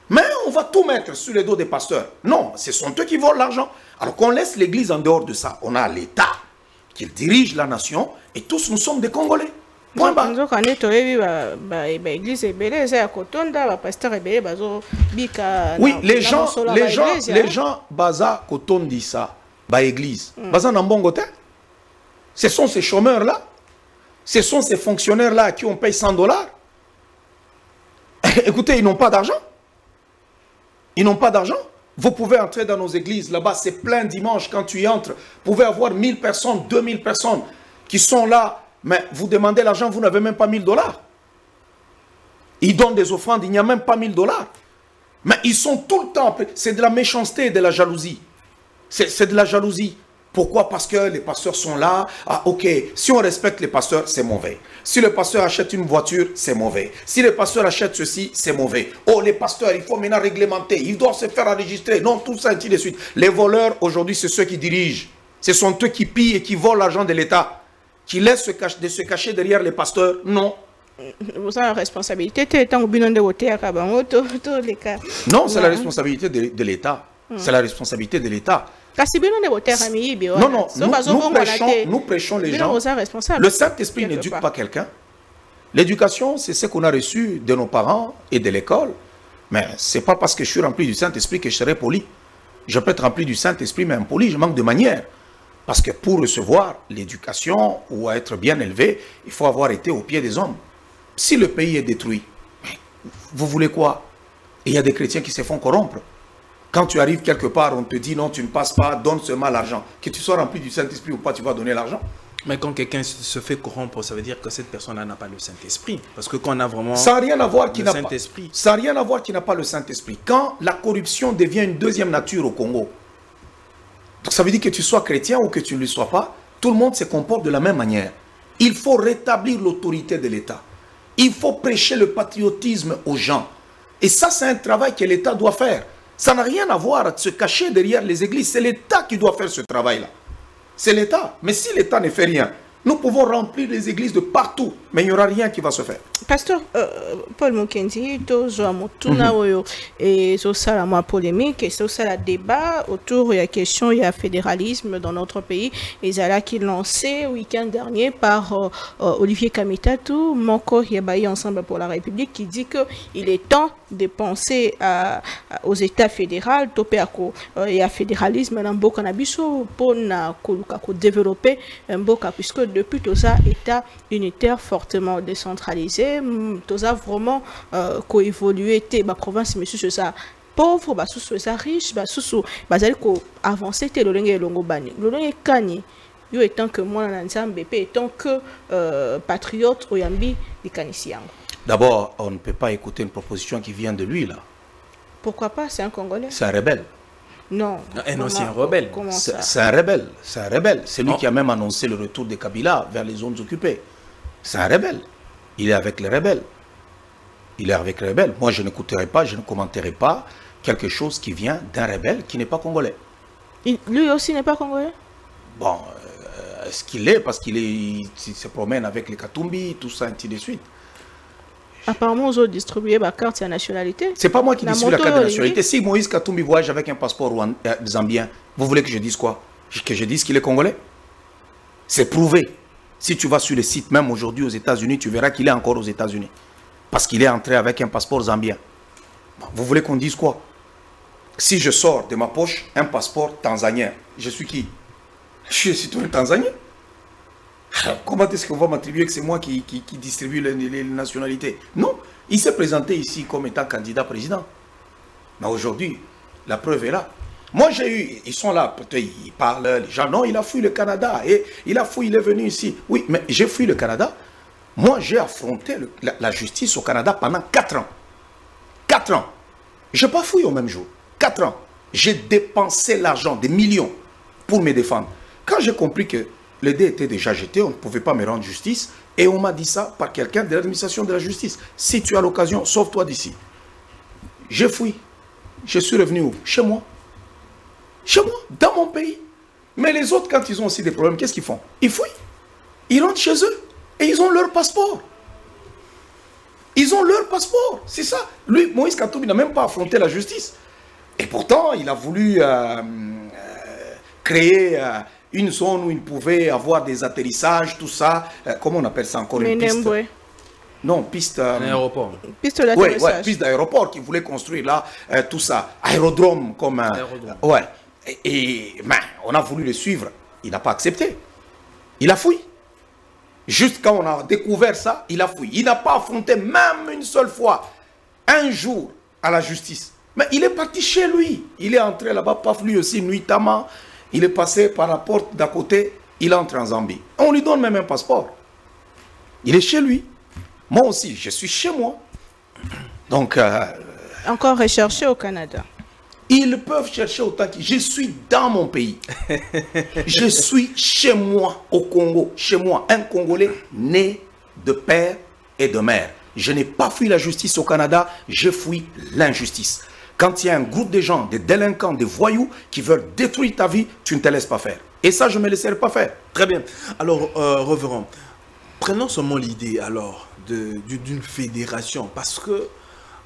Mais on va tout mettre sur les dos des pasteurs. Non, ce sont eux qui volent l'argent. Alors qu'on laisse l'église en dehors de ça. On a l'État qui dirige la nation et tous nous sommes des Congolais. Point barre. Oui, les gens, baza kotondi ça, ba église. Baza nambongote. Ce sont ces chômeurs-là. Ce sont ces fonctionnaires-là à qui on paye $100. Écoutez, ils n'ont pas d'argent. Ils n'ont pas d'argent. Vous pouvez entrer dans nos églises, là-bas, c'est plein dimanche quand tu y entres. Vous pouvez avoir 1000 personnes, 2000 personnes qui sont là, mais vous demandez l'argent, vous n'avez même pas $1000. Ils donnent des offrandes, il n'y a même pas $1000. Mais ils sont tout le temps, c'est de la méchanceté et de la jalousie. C'est de la jalousie. Pourquoi? Parce que les pasteurs sont là. Ah, ok, si on respecte les pasteurs, c'est mauvais. Si le pasteur achète une voiture, c'est mauvais. Si le pasteur achète ceci, c'est mauvais. Oh, les pasteurs, il faut maintenant réglementer. Ils doivent se faire enregistrer. Non, tout ça, ainsi de suite. Les voleurs, aujourd'hui, c'est ceux qui dirigent. Ce sont eux qui pillent et qui volent l'argent de l'État. Qui laissent se cacher derrière les pasteurs. Non. Vous avez la responsabilité. Non, c'est la responsabilité de l'État. C'est la responsabilité de l'État. Non, non, nous prêchons les gens. Le Saint-Esprit n'éduque pas quelqu'un. L'éducation, c'est ce qu'on a reçu de nos parents et de l'école. Mais ce n'est pas parce que je suis rempli du Saint-Esprit que je serai poli. Je peux être rempli du Saint-Esprit, mais impoli, je manque de manière. Parce que pour recevoir l'éducation ou être bien élevé, il faut avoir été au pied des hommes. Si le pays est détruit, vous voulez quoi? Et il y a des chrétiens qui se font corrompre. Quand tu arrives quelque part, on te dit non, tu ne passes pas, donne seulement l'argent. Que tu sois rempli du Saint-Esprit ou pas, tu vas donner l'argent. Mais quand quelqu'un se fait corrompre, ça veut dire que cette personne-là n'a pas le Saint-Esprit. Parce que quand on a vraiment ça n'a rien à voir qu'il le n'a pas. Saint-Esprit. Ça n'a rien à voir qu'il n'a pas le Saint-Esprit. Quand la corruption devient une deuxième nature au Congo, donc ça veut dire que tu sois chrétien ou que tu ne le sois pas, tout le monde se comporte de la même manière. Il faut rétablir l'autorité de l'État. Il faut prêcher le patriotisme aux gens. Et ça, c'est un travail que l'État doit faire. Ça n'a rien à voir à se cacher derrière les églises. C'est l'État qui doit faire ce travail-là. C'est l'État. Mais si l'État ne fait rien, nous pouvons remplir les églises de partout, mais il n'y aura rien qui va se faire. Pasteur Paul Mukendi, tozwa mutuna oyo et ça la polémique et ça la débat autour de la question du fédéralisme dans notre pays et ça qui lancé week-end dernier par Olivier Kamitatou, Moko Yabayi Ensemble pour la République, qui dit que il est temps de penser aux États fédéraux, topé à fédéralisme dans beaucoup nabiso pour développer un boka puisque depuis tout ça État unitaire fortement décentralisé. Tout ça vraiment évolué la province monsieur ça pauvre bah sous ça riche bah sous bah ça avancer te lolenge longo bani lolenge kani yo étant que moi na nzambe pe étant que patriote oyambi likanisi yango. D'abord, on ne peut pas écouter une proposition qui vient de lui là. Pourquoi pas? C'est un Congolais. C'est un rebelle. Non. Non, c'est un rebelle. C'est un rebelle. C'est un rebelle. C'est lui qui a même annoncé le retour de Kabila vers les zones occupées. C'est un rebelle. Il est avec les rebelles. Il est avec les rebelles. Moi, je n'écouterai pas, je ne commenterai pas quelque chose qui vient d'un rebelle qui n'est pas congolais. Lui aussi n'est pas congolais? Bon, est-ce qu'il est? Parce qu'il se promène avec les Katumbi, tout ça, ainsi de suite. Apparemment, ils ont distribué ma carte de nationalité. C'est pas moi qui distribue la carte de nationalité. Si Moïse Katumbi voyage avec un passeport zambien, vous voulez que je dise quoi? Que je dise qu'il est congolais? C'est prouvé. Si tu vas sur le site même aujourd'hui aux États-Unis, tu verras qu'il est encore aux États-Unis. Parce qu'il est entré avec un passeport zambien. Vous voulez qu'on dise quoi? Si je sors de ma poche un passeport tanzanien, je suis qui? Je suis citoyen tanzanien. Comment est-ce qu'on va m'attribuer que c'est moi qui distribue les nationalités? Non, il s'est présenté ici comme étant candidat président. Mais aujourd'hui, la preuve est là. Moi, j'ai eu, ils sont là, peut-être ils parlent, les gens, non, il a fui le Canada, et il est venu ici. Oui, mais j'ai fui le Canada. Moi, j'ai affronté la justice au Canada pendant 4 ans. 4 ans. Je n'ai pas fui au même jour. 4 ans. J'ai dépensé l'argent, des millions, pour me défendre. Quand j'ai compris que le dé était déjà jeté, on ne pouvait pas me rendre justice, et on m'a dit ça par quelqu'un de l'administration de la justice. Si tu as l'occasion, sauve-toi d'ici. J'ai fui. Je suis revenu où? Chez moi. Chez moi, dans mon pays. Mais les autres, quand ils ont aussi des problèmes, qu'est-ce qu'ils font? Ils fuient. Ils rentrent chez eux. Et ils ont leur passeport. Ils ont leur passeport. C'est ça. Lui, Moïse Katumbi n'a même pas affronté la justice. Et pourtant, il a voulu créer une zone où il pouvait avoir des atterrissages, tout ça. Comment on appelle ça encore? Une piste? Non, piste... un aéroport. Piste d'atterrissage. Ouais, piste d'aéroport qu'il voulait construire là, tout ça. Aérodrome comme... ouais. Mais on a voulu le suivre. Il n'a pas accepté. Il a fui. Juste quand on a découvert ça, il a fui. Il n'a pas affronté même une seule fois, un jour, à la justice. Mais il est parti chez lui. Il est entré là-bas, paf, lui aussi, nuitamment. Il est passé par la porte d'à côté. Il entre en Zambie. On lui donne même un passeport. Il est chez lui. Moi aussi, je suis chez moi. Donc... encore recherché au Canada. Ils peuvent chercher autant que... Je suis dans mon pays. Je suis chez moi, au Congo. Chez moi, un Congolais né de père et de mère. Je n'ai pas fui la justice au Canada, j'ai fui l'injustice. Quand il y a un groupe de gens, des délinquants, des voyous qui veulent détruire ta vie, tu ne te laisses pas faire. Et ça, je ne me laisserai pas faire. Très bien. Alors, revenons. Prenons seulement l'idée, alors, d'une fédération. Parce que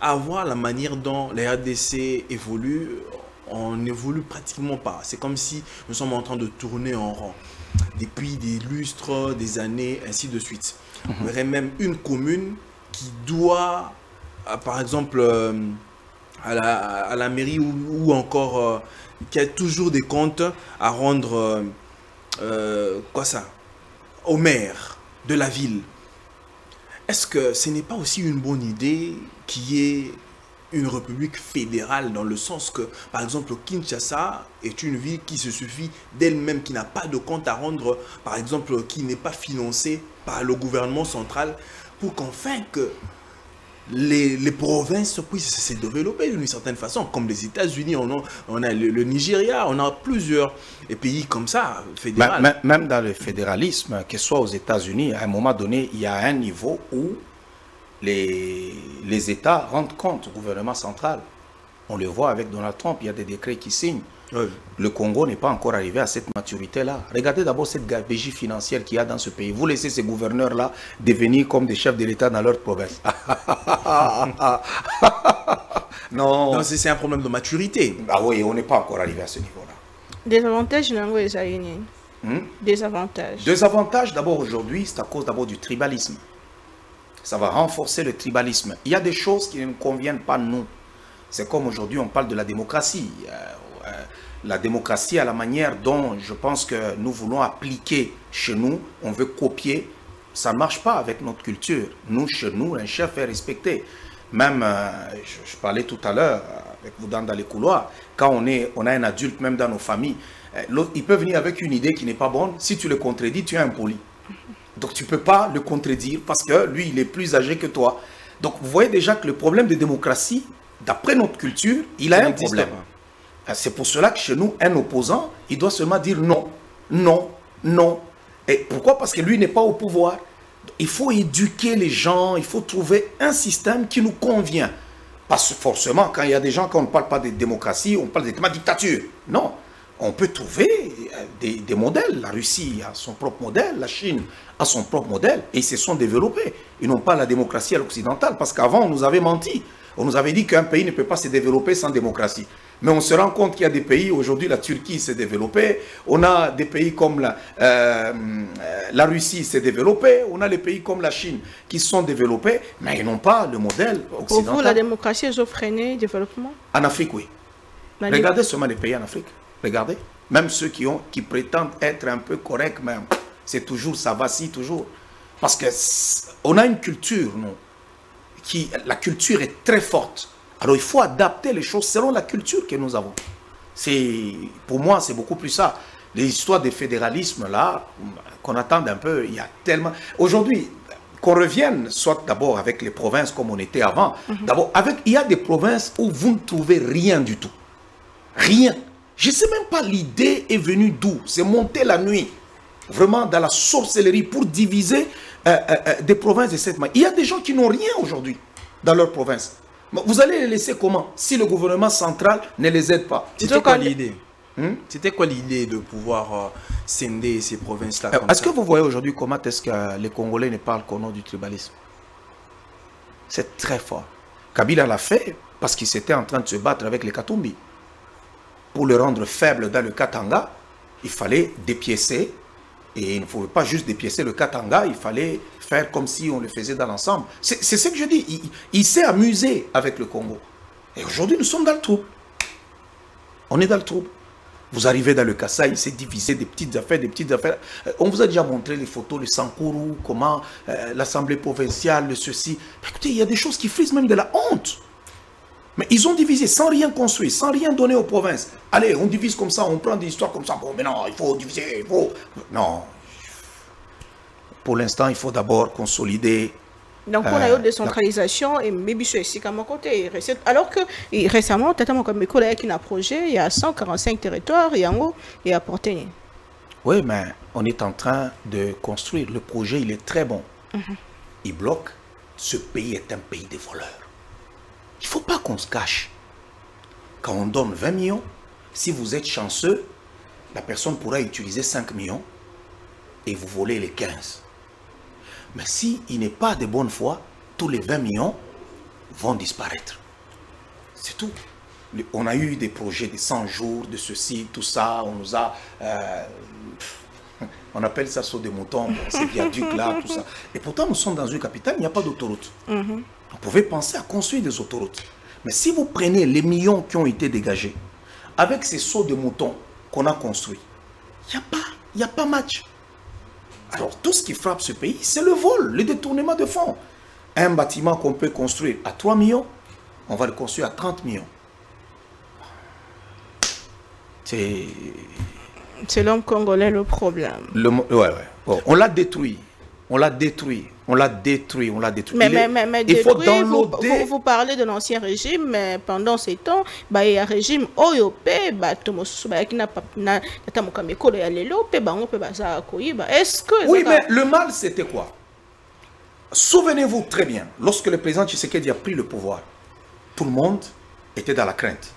avoir la manière dont les ADC évoluent, on n'évolue pratiquement pas. C'est comme si nous sommes en train de tourner en rond. Depuis des lustres, des années, ainsi de suite. On aurait même une commune qui doit, par exemple, à la mairie ou encore qui a toujours des comptes à rendre au maire de la ville. Est-ce que ce n'est pas aussi une bonne idée qu'il y ait une république fédérale dans le sens que, par exemple, Kinshasa est une ville qui se suffit d'elle-même, qui n'a pas de compte à rendre, par exemple, qui n'est pas financée par le gouvernement central, pour qu'enfin que les provinces puissent se développer d'une certaine façon, comme les États-Unis, on a le Nigeria, on a plusieurs pays comme ça, fédéraux. Même dans le fédéralisme, que ce soit aux États-Unis, à un moment donné, il y a un niveau où les États rendent compte au gouvernement central. On le voit avec Donald Trump, il y a des décrets qui signent. Oui. Le Congo n'est pas encore arrivé à cette maturité-là. Regardez d'abord cette gabegie financière qu'il y a dans ce pays. Vous laissez ces gouverneurs-là devenir comme des chefs de l'État dans leur province. Non. Non, c'est un problème de maturité. Ah oui, on n'est pas encore arrivé à ce niveau-là. Des avantages, des avantages. Deux avantages, d'abord aujourd'hui, c'est à cause d'abord du tribalisme. Ça va renforcer le tribalisme. Il y a des choses qui ne nous conviennent pas, nous. C'est comme aujourd'hui, on parle de la démocratie. La démocratie à la manière dont je pense que nous voulons appliquer chez nous, on veut copier, ça ne marche pas avec notre culture. Nous, chez nous, un chef est respecté. Même, je parlais tout à l'heure avec vous dans les couloirs, quand on a un adulte, même dans nos familles, il peut venir avec une idée qui n'est pas bonne. Si tu le contredis, tu es impoli. Donc tu ne peux pas le contredire parce que lui, il est plus âgé que toi. Donc vous voyez déjà que le problème de démocratie, d'après notre culture, il a un problème. C'est pour cela que chez nous, un opposant, il doit seulement dire non, non, non. Et pourquoi? Parce que lui n'est pas au pouvoir. Il faut éduquer les gens, il faut trouver un système qui nous convient. Parce que forcément, quand il y a des gens, quand on ne parle pas de démocratie, on parle de dictature. Non, on peut trouver des modèles. La Russie a son propre modèle, la Chine a son propre modèle, et ils se sont développés. Ils n'ont pas la démocratie à l'occidentale, parce qu'avant, on nous avait menti. On nous avait dit qu'un pays ne peut pas se développer sans démocratie. Mais on se rend compte qu'il y a des pays, aujourd'hui la Turquie s'est développée, on a des pays comme la Russie s'est développée, on a les pays comme la Chine qui se sont développés, mais ils n'ont pas le modèle occidental. Pour vous, la démocratie a freiné le développement? En Afrique, oui. Regardez seulement les pays en Afrique. Regardez. Même ceux qui prétendent être un peu corrects, même, c'est toujours, ça vacille toujours. Parce qu'on a une culture, nous, la culture est très forte. Alors il faut adapter les choses selon la culture que nous avons. Pour moi, c'est beaucoup plus ça. Les histoires de fédéralisme, là, qu'on attend un peu, il y a tellement... Aujourd'hui, qu'on revienne, soit d'abord avec les provinces comme on était avant, d'abord, il y a des provinces où vous ne trouvez rien du tout. Rien. Je ne sais même pas l'idée est venue d'où. C'est monter la nuit, vraiment dans la sorcellerie pour diviser des provinces de cette manière. Il y a des gens qui n'ont rien aujourd'hui dans leur province. Vous allez les laisser comment si le gouvernement central ne les aide pas? C'était quoi l'idée? C'était quoi l'idée de pouvoir scinder ces provinces-là? Est-ce que vous voyez aujourd'hui comment est-ce que les Congolais ne parlent qu'au nom du tribalisme? C'est très fort. Kabila l'a fait parce qu'il s'était en train de se battre avec les Katumbi. Pour le rendre faible dans le Katanga, il fallait dépiécer. Et il ne faut pas juste dépiécer le Katanga, il fallait faire comme si on le faisait dans l'ensemble. C'est ce que je dis. Il s'est amusé avec le Congo. Et aujourd'hui, nous sommes dans le trouble. On est dans le trouble. Vous arrivez dans le Kassai, il s'est divisé des petites affaires, des petites affaires. On vous a déjà montré les photos, le Sankourou, comment l'Assemblée provinciale, le ceci. Écoutez, il y a des choses qui frisent même de la honte. Mais ils ont divisé sans rien construire, sans rien donner aux provinces. Allez, on divise comme ça, on prend des histoires comme ça. Bon, mais non, il faut diviser, il faut... Non. Pour l'instant, il faut d'abord consolider... Donc, on a eu décentralisation et même ici, à mon côté. Alors que récemment, il y a un projet, il y a 145 territoires, il y a porté. Oui, mais on est en train de construire. Le projet, il est très bon. Il bloque. Ce pays est un pays de voleurs. Il ne faut pas qu'on se cache. Quand on donne 20 millions, si vous êtes chanceux, la personne pourra utiliser 5 millions et vous volez les 15. Mais s'il n'est pas de bonne foi, tous les 20 millions vont disparaître. C'est tout. On a eu des projets de 100 jours, de ceci, tout ça. On nous a... on appelle ça saut des moutons, ces viaducs-là, tout ça. Et pourtant, nous sommes dans une capitale, il n'y a pas d'autoroute. Vous pouvez penser à construire des autoroutes. Mais si vous prenez les millions qui ont été dégagés, avec ces sauts de moutons qu'on a construits, il n'y a pas match. Alors, tout ce qui frappe ce pays, c'est le vol, le détournement de fonds. Un bâtiment qu'on peut construire à 3 millions, on va le construire à 30 millions. C'est l'homme congolais le problème. Ouais. Bon, on l'a détruit. On l'a détruit. On l'a détruit. On l'a détruit. Mais il faut downloader. Vous parlez de l'ancien régime, mais pendant ces temps, il y a un régime OYOP, oui, mais le mal, c'était quoi? Souvenez-vous très bien, lorsque le président Tshisekedi a pris le pouvoir, tout le monde était dans la crainte.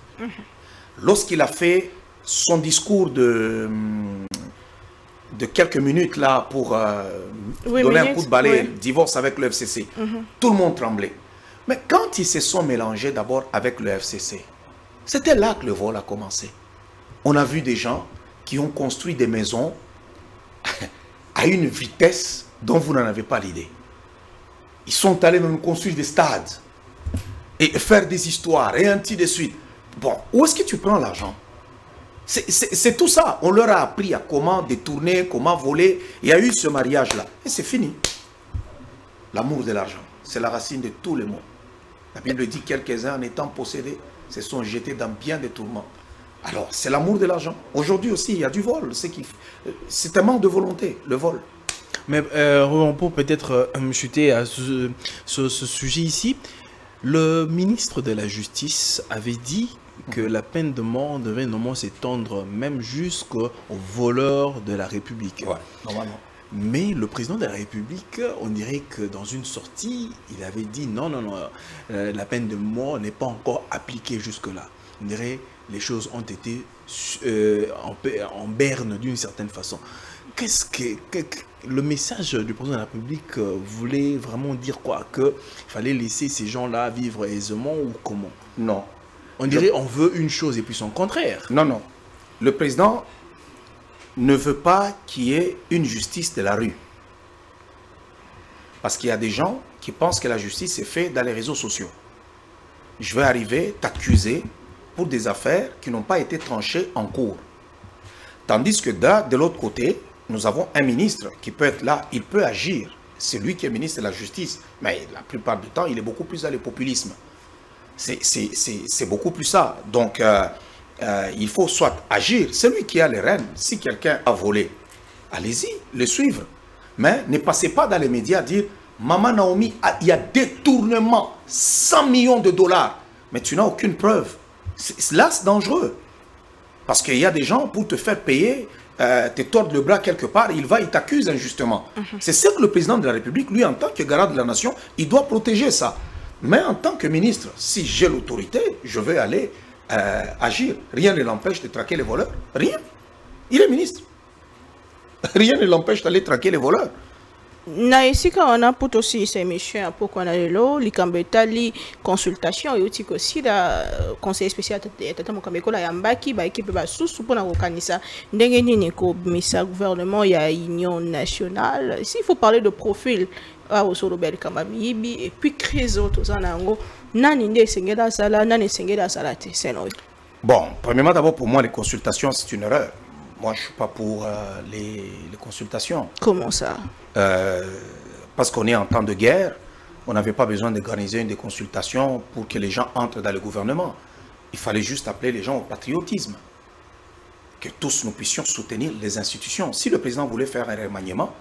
Lorsqu'il a fait son discours de quelques minutes là pour donner un coup de balai, divorce avec le FCC, tout le monde tremblait. Mais quand ils se sont mélangés d'abord avec le FCC, c'était là que le vol a commencé. On a vu des gens qui ont construit des maisons à une vitesse dont vous n'en avez pas l'idée. Ils sont allés même construire des stades et faire des histoires et ainsi de suite. Bon, où est-ce que tu prends l'argent? C'est tout ça. On leur a appris à comment détourner, comment voler. Il y a eu ce mariage-là. Et c'est fini. L'amour de l'argent, c'est la racine de tous les maux. La Bible dit quelques-uns en étant possédés se sont jetés dans bien des tourments. Alors, c'est l'amour de l'argent. Aujourd'hui aussi, il y a du vol. C'est un manque de volonté, le vol. Mais on peut peut-être chuter à ce sujet ici. Le ministre de la Justice avait dit que la peine de mort devait normalement s'étendre même jusqu'aux voleurs de la République. Ouais, normalement. Mais le président de la République, on dirait que dans une sortie, il avait dit non, la peine de mort n'est pas encore appliquée jusque-là. On dirait les choses ont été en berne d'une certaine façon. Qu'est-ce que le message du président de la République voulait vraiment dire quoi? Qu'il fallait laisser ces gens-là vivre aisément ou comment? Non. On dirait on veut une chose et puis son contraire. Non. Le président ne veut pas qu'il y ait une justice de la rue. Parce qu'il y a des gens qui pensent que la justice est faite dans les réseaux sociaux. Je vais arriver, t'accuser pour des affaires qui n'ont pas été tranchées en cours. Tandis que de l'autre côté, nous avons un ministre qui peut être là, il peut agir. C'est lui qui est ministre de la Justice. Mais la plupart du temps, il est beaucoup plus dans le populisme. C'est beaucoup plus ça. Donc, il faut soit agir. C'est lui qui a les rênes. Si quelqu'un a volé, allez-y, le suivre. Mais ne passez pas dans les médias à dire « Maman Naomi, il y a détournement, 100 millions de dollars. » Mais tu n'as aucune preuve. Là, c'est dangereux. Parce qu'il y a des gens, pour te faire payer, te tordent le bras quelque part, il t'accuse injustement. C'est ce que le président de la République, lui, en tant que garant de la nation, il doit protéger ça. Mais en tant que ministre, si j'ai l'autorité, je vais aller agir. Rien ne l'empêche de traquer les voleurs. Rien. Il est ministre. Rien ne l'empêche d'aller traquer les voleurs. Na esika wana pour aussi ces émission pour qu'on a lelo likambetali consultation et aussi la conseil spécial tata mokambekola yambaki ba équipe ba sous pour na kokanisa ndenge nini ko misa gouvernement ya union nationale. S'il faut parler de profil au Robert Kamamibi et puis crise autosanango nani nde sengeda sala nani sengeda salate c'est non. Bon, premièrement d'abord pour moi les consultations c'est une erreur. Moi, je ne suis pas pour les consultations. Comment ça? Parce qu'on est en temps de guerre, on n'avait pas besoin d'organiser des consultations pour que les gens entrent dans le gouvernement. Il fallait juste appeler les gens au patriotisme. Que tous nous puissions soutenir les institutions. Si le président voulait faire un remaniement,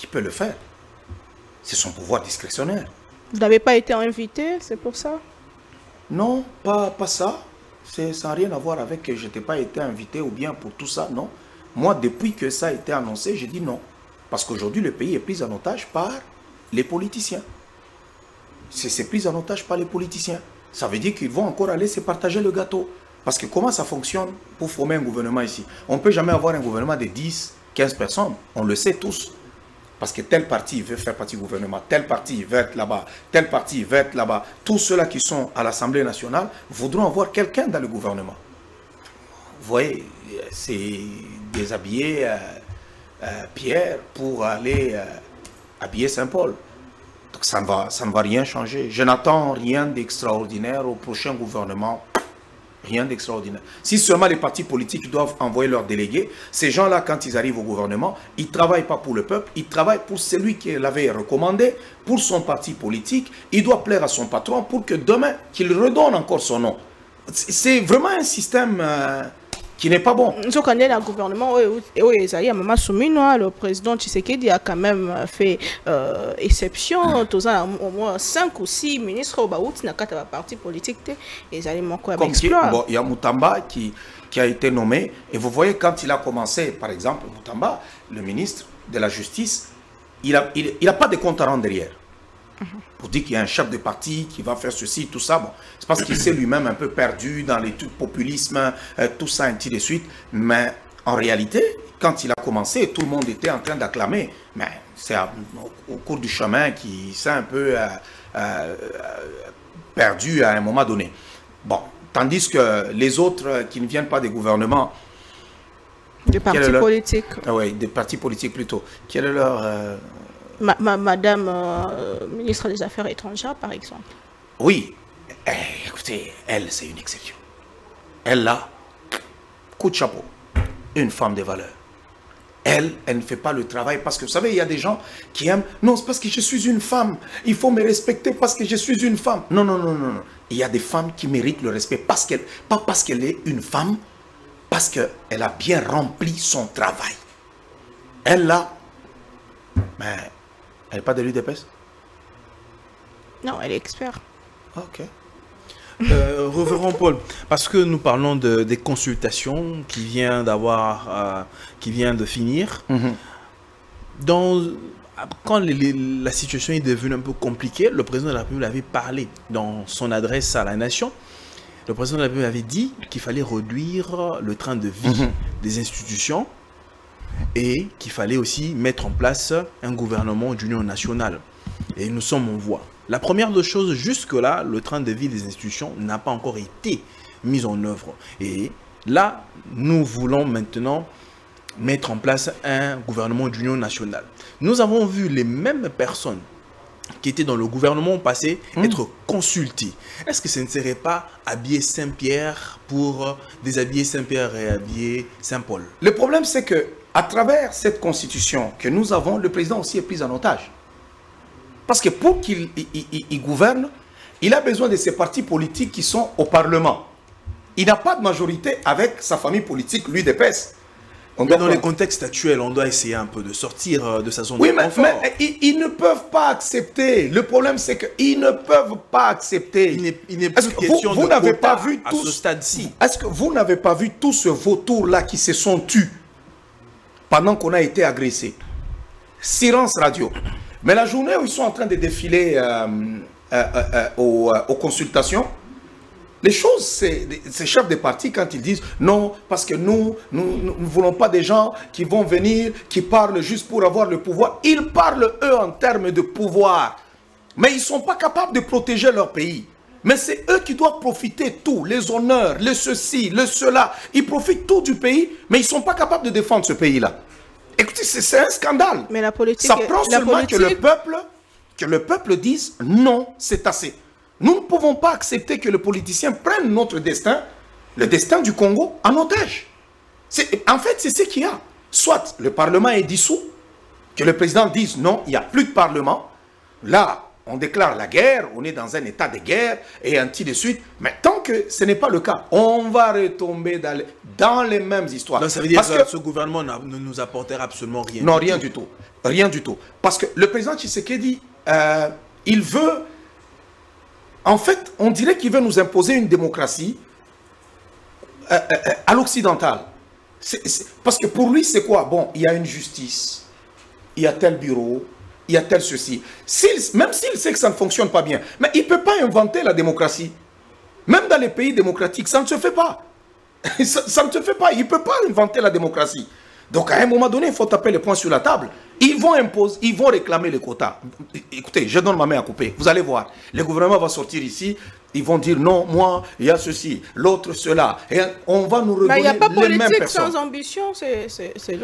il peut le faire. C'est son pouvoir discrétionnaire. Vous n'avez pas été invité, c'est pour ça? Non, pas ça. Ça n'a rien à voir avec que je n'ai pas été invité ou bien pour tout ça, non. Moi, depuis que ça a été annoncé, j'ai dit non. Parce qu'aujourd'hui, le pays est pris en otage par les politiciens. C'est pris en otage par les politiciens. Ça veut dire qu'ils vont encore aller se partager le gâteau. Parce que comment ça fonctionne pour former un gouvernement ici? On ne peut jamais avoir un gouvernement de 10, 15 personnes. On le sait tous. Parce que tel parti veut faire partie du gouvernement, tel parti veut être là-bas, tel parti veut être là-bas. Tous ceux-là qui sont à l'Assemblée nationale voudront avoir quelqu'un dans le gouvernement. Vous voyez, c'est déshabiller Pierre pour aller habiller Saint-Paul. Donc ça ne va rien changer. Je n'attends rien d'extraordinaire au prochain gouvernement. Rien d'extraordinaire. Si seulement les partis politiques doivent envoyer leurs délégués, ces gens-là, quand ils arrivent au gouvernement, ils ne travaillent pas pour le peuple, ils travaillent pour celui qui l'avait recommandé, pour son parti politique. Il doit plaire à son patron pour que demain, qu'il redonne encore son nom. C'est vraiment un système qui n'est pas bon. Ce qu'on est dans le gouvernement, le président Tshisekedi a quand même fait exception. Au moins 5 ou 6 ministres au parti politique. Il y a Moutamba qui a été nommé. Et vous voyez, quand il a commencé, par exemple, Moutamba, le ministre de la Justice, il n'a pas de compte à rendre derrière. Pour dire qu'il y a un chef de parti qui va faire ceci, tout ça. Bon, c'est parce qu'il s'est lui-même un peu perdu dans les trucs populisme, tout ça, ainsi de suite. Mais en réalité, quand il a commencé, tout le monde était en train d'acclamer. Mais c'est au cours du chemin qu'il s'est un peu perdu à un moment donné. Bon, tandis que les autres qui ne viennent pas des gouvernements... Des partis politiques. Oui, des partis politiques plutôt. Quel est leur... Madame ministre des Affaires étrangères, par exemple. Oui. Écoutez, elle, c'est une exception. Elle, là, coup de chapeau. Une femme de valeur. Elle ne fait pas le travail parce que, vous savez, il y a des gens qui aiment... Non, c'est parce que je suis une femme. Il faut me respecter parce que je suis une femme. Non, non, non, non, non. Il y a des femmes qui méritent le respect pas parce qu'elle est une femme, parce qu'elle a bien rempli son travail. Elle, là, mais elle n'est pas de l'UDPS? Non, elle est experte. Ok. Révérend Paul, parce que nous parlons des consultations qui viennent de finir. Quand la situation est devenue un peu compliquée, le président de la République avait parlé dans son adresse à la nation. Le président de la République avait dit qu'il fallait réduire le train de vie des institutions et qu'il fallait aussi mettre en place un gouvernement d'union nationale. Et nous sommes en voie. La première des choses, jusque-là, le train de vie des institutions n'a pas encore été mis en œuvre. Et là, nous voulons maintenant mettre en place un gouvernement d'union nationale. Nous avons vu les mêmes personnes qui étaient dans le gouvernement passé être consultées. Est-ce que ce ne serait pas habiller Saint-Pierre pour déshabiller Saint-Pierre et habiller Saint-Paul? Le problème, c'est que à travers cette constitution que nous avons, le président aussi est pris en otage. Parce que pour qu'il gouverne, il a besoin de ces partis politiques qui sont au Parlement. Il n'a pas de majorité avec sa famille politique, l'UDPS. Dans les contextes actuels, on doit essayer un peu de sortir de sa zone de confort. Mais ils ne peuvent pas accepter. Le problème, c'est qu'ils ne peuvent pas accepter. Il n'est plus question de quota à ce stade-ci. Est-ce que vous n'avez pas vu tout ce vautour-là qui se sont tus pendant qu'on a été agressé? Silence radio. Mais la journée où ils sont en train de défiler aux consultations, les choses, ces chefs de parti, quand ils disent non, parce que nous ne voulons pas des gens qui vont venir, qui parlent juste pour avoir le pouvoir. Ils parlent, eux, en termes de pouvoir. Mais ils ne sont pas capables de protéger leur pays. Mais c'est eux qui doivent profiter tout, les honneurs, le ceci, le cela. Ils profitent tout du pays, mais ils ne sont pas capables de défendre ce pays-là. Écoutez, c'est un scandale. Mais la politique... Ça prend seulement que le peuple dise non, c'est assez. Nous ne pouvons pas accepter que les politiciens prennent notre destin, le destin du Congo, en otage. En fait, c'est ce qu'il y a. Soit le Parlement est dissous, que le président dise non, il n'y a plus de Parlement. Là, on déclare la guerre, on est dans un état de guerre, et ainsi de suite. Mais tant que ce n'est pas le cas, on va retomber dans les mêmes histoires. Donc ça veut dire que ce gouvernement ne nous apportera absolument rien. Non, rien du tout. Rien du tout. Parce que le président Tshisekedi, il veut... En fait, on dirait qu'il veut nous imposer une démocratie à l'occidental. Parce que pour lui, c'est quoi? Bon, il y a une justice, il y a tel bureau, il y a tel ceci. Même s'il sait que ça ne fonctionne pas bien, mais il ne peut pas inventer la démocratie. Même dans les pays démocratiques, ça ne se fait pas. Ça ne se fait pas. Il ne peut pas inventer la démocratie. Donc, à un moment donné, il faut taper les points sur la table. Ils vont imposer, ils vont réclamer les quotas. Écoutez, je donne ma main à couper. Vous allez voir. Le gouvernement va sortir ici. Ils vont dire non, moi, il y a ceci, l'autre, cela. Et on va nous redonner les mêmes personnes. Il n'y a pas politique sans ambition.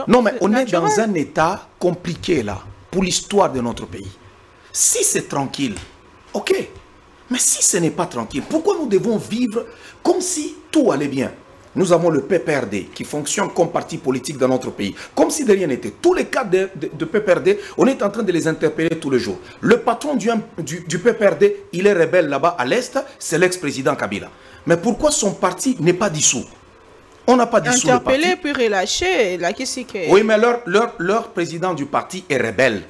Non, mais on est dans un état compliqué, là, pour l'histoire de notre pays. Si c'est tranquille, ok. Mais si ce n'est pas tranquille, pourquoi nous devons vivre comme si tout allait bien? Nous avons le PPRD qui fonctionne comme parti politique dans notre pays. Comme si de rien n'était. Tous les cas de PPRD, on est en train de les interpeller tous les jours. Le patron du PPRD, il est rebelle là-bas à l'Est, c'est l'ex-président Kabila. Mais pourquoi son parti n'est pas dissous? On n'a pas dissous le parti. Interpellé puis relâché. Là, oui, mais leur président du parti est rebelle.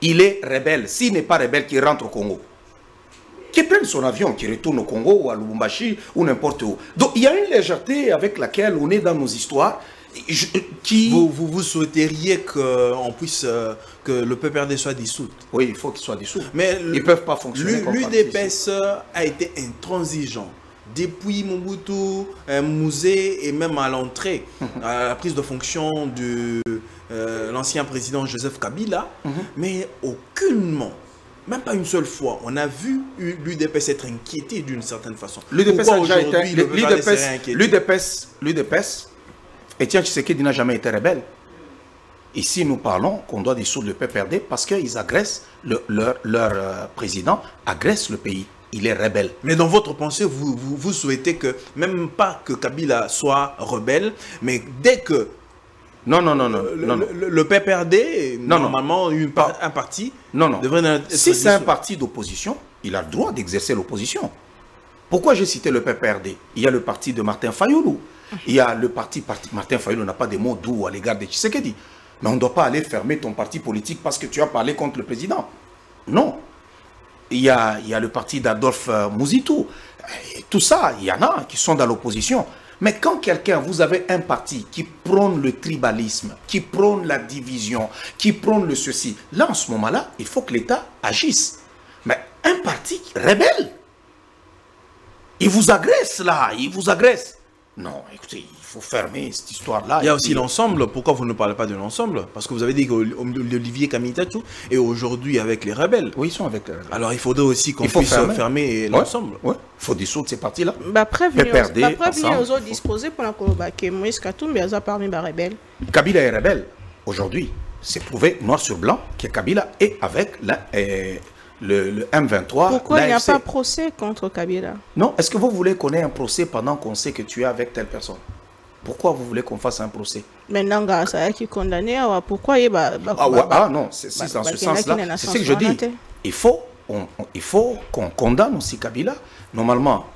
Il est rebelle. S'il n'est pas rebelle, qu'il rentre au Congo. Qu'il prenne son avion, qu'il retourne au Congo ou à Lubumbashi ou n'importe où. Donc il y a une légèreté avec laquelle on est dans nos histoires Vous souhaiteriez qu'on puisse, que le PPRD soit dissous? Oui, il faut qu'il soit dissous. Mais ils ne peuvent pas fonctionner comme l'UDPS a été intransigeant. Depuis Mobutu, Mouzé et même à l'entrée, à la prise de fonction de l'ancien président Joseph Kabila, mais aucunement, même pas une seule fois, on a vu l'UDPS être inquiété d'une certaine façon. L'UDPS a déjà été... L'UDPS, Etienne Tshisekedi n'a jamais été rebelle. Ici, nous parlons qu'on doit dissoudre le PPRD parce qu'ils agressent, leur président agresse le pays. Il est rebelle. Mais dans votre pensée, vous souhaitez que, même pas que Kabila soit rebelle, mais dès que le PPRD, normalement, un parti devrait être... Si c'est un parti d'opposition, il a le droit d'exercer l'opposition. Pourquoi j'ai cité le PPRD? Il y a le parti de Martin Fayoulou. Il y a le parti Martin Fayoulou n'a pas de mots doux à l'égard de Tshisekedi. Mais on ne doit pas aller fermer ton parti politique parce que tu as parlé contre le président. Non. Il y a le parti d'Adolphe Mouzitou. Tout ça, il y en a qui sont dans l'opposition. Mais quand quelqu'un, vous avez un parti qui prône le tribalisme, qui prône la division, qui prône le ceci, là, en ce moment-là, il faut que l'État agisse. Mais un parti rebelle, il vous agresse là, il vous agresse. Non, écoutez, il faut fermer cette histoire-là. Il y a aussi l'ensemble. Pourquoi vous ne parlez pas de l'ensemble? Parce que vous avez dit qu'Olivier Kamitatou est aujourd'hui avec les rebelles. Oui, ils sont avec les rebelles. Alors il faudrait aussi qu'on puisse fermer l'ensemble. Oui, il faut dissoudre ces partis-là. Prévenir aux autres disposés pour la Kolobake. Moïse Katumbi a parmi les rebelles. Kabila est rebelle. Aujourd'hui, c'est prouvé noir sur blanc que Kabila est avec le M23. Pourquoi il n'y a pas procès contre Kabila? Non, est-ce que vous voulez qu'on ait un procès pendant qu'on sait que tu es avec telle personne? Pourquoi vous voulez qu'on fasse un procès? Maintenant, ça qui est condamné, pourquoi il non, c'est dans ce sens-là. C'est ce que je dis. Il faut qu'on condamne aussi Kabila. Normalement,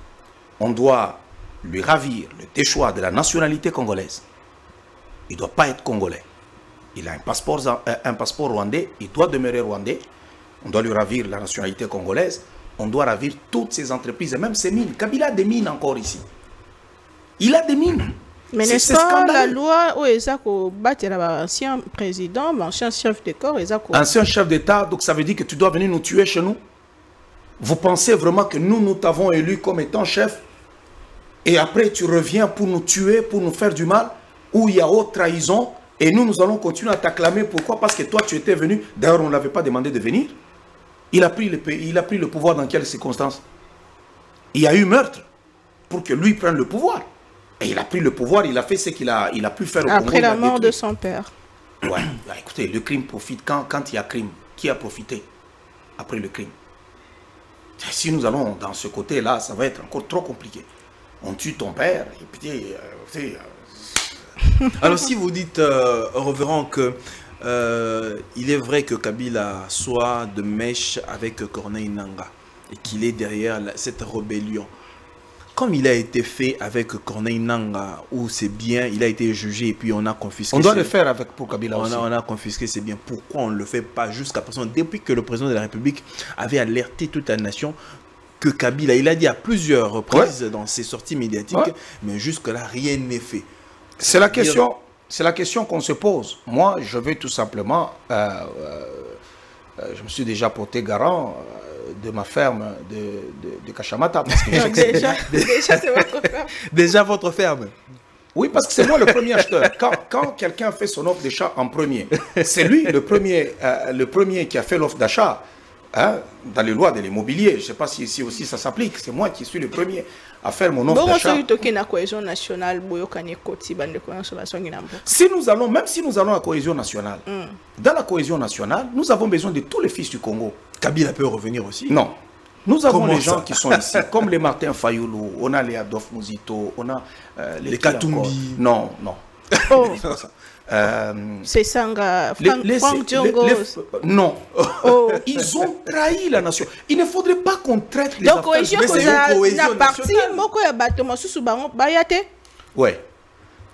on doit lui ravir le déchoir de la nationalité congolaise. Il ne doit pas être congolais. Il a un passeport rwandais, il doit demeurer rwandais. On doit lui ravir la nationalité congolaise. On doit ravir toutes ces entreprises et même ses mines. Kabila a des mines encore ici. Il a des mines. Mais n'est-ce pas la loi où il y a ancien président, ancien chef de corps, ancien chef d'État, donc ça veut dire que tu dois venir nous tuer chez nous? Vous pensez vraiment que nous t'avons élu comme étant chef et après tu reviens pour nous tuer, pour nous faire du mal, où il y a haute trahison et nous allons continuer à t'acclamer? Pourquoi? Parce que toi tu étais venu, d'ailleurs on ne l'avait pas demandé de venir. Il a pris le pouvoir dans quelles circonstances? Il y a eu meurtre pour que lui prenne le pouvoir. Et il a pris le pouvoir, il a fait ce qu'il a pu faire au Congo. Après la mort de son père. Ouais, écoutez, le crime profite. Quand il y a crime, qui a profité après le crime? Si nous allons dans ce côté-là, ça va être encore trop compliqué. On tue ton père, et puis... Alors si vous dites, révérend, que il est vrai que Kabila soit de mèche avec Corneille Nangaa et qu'il est derrière cette rébellion, comme il a été fait avec Corneille Nangaa, où c'est bien, il a été jugé et puis on a confisqué. On doit le faire pour Kabila aussi. On a confisqué, c'est bien. Pourquoi on ne le fait pas jusqu'à présent? Depuis que le président de la République avait alerté toute la nation que Kabila, il a dit à plusieurs reprises dans ses sorties médiatiques, mais jusque-là, rien n'est fait. C'est la question qu'on se pose. Moi, je veux tout simplement... je me suis déjà porté garant de ma ferme de Kachamata. Parce que déjà c'est votre ferme. Déjà votre ferme. Oui, parce que c'est moi le premier acheteur. Quand quelqu'un fait son offre d'achat en premier, c'est lui le premier qui a fait l'offre d'achat. Hein, dans les lois de l'immobilier, je ne sais pas si ici aussi ça s'applique. C'est moi qui suis le premier à faire mon offre d'achat. Même si nous allons à la cohésion nationale, dans la cohésion nationale, nous avons besoin de tous les fils du Congo. Kabila peut revenir aussi? Non. Nous avons les gens qui sont ici, comme les Martin Fayoulou, on a les Adolphe Mouzito, on a les Katumbi. Non. Oh. C'est Sanga, Franck Diongo. Non. Oh. Ils ont trahi la nation. Il ne faudrait pas qu'on traite les affaires. Donc, cohésion nationale. Ouais.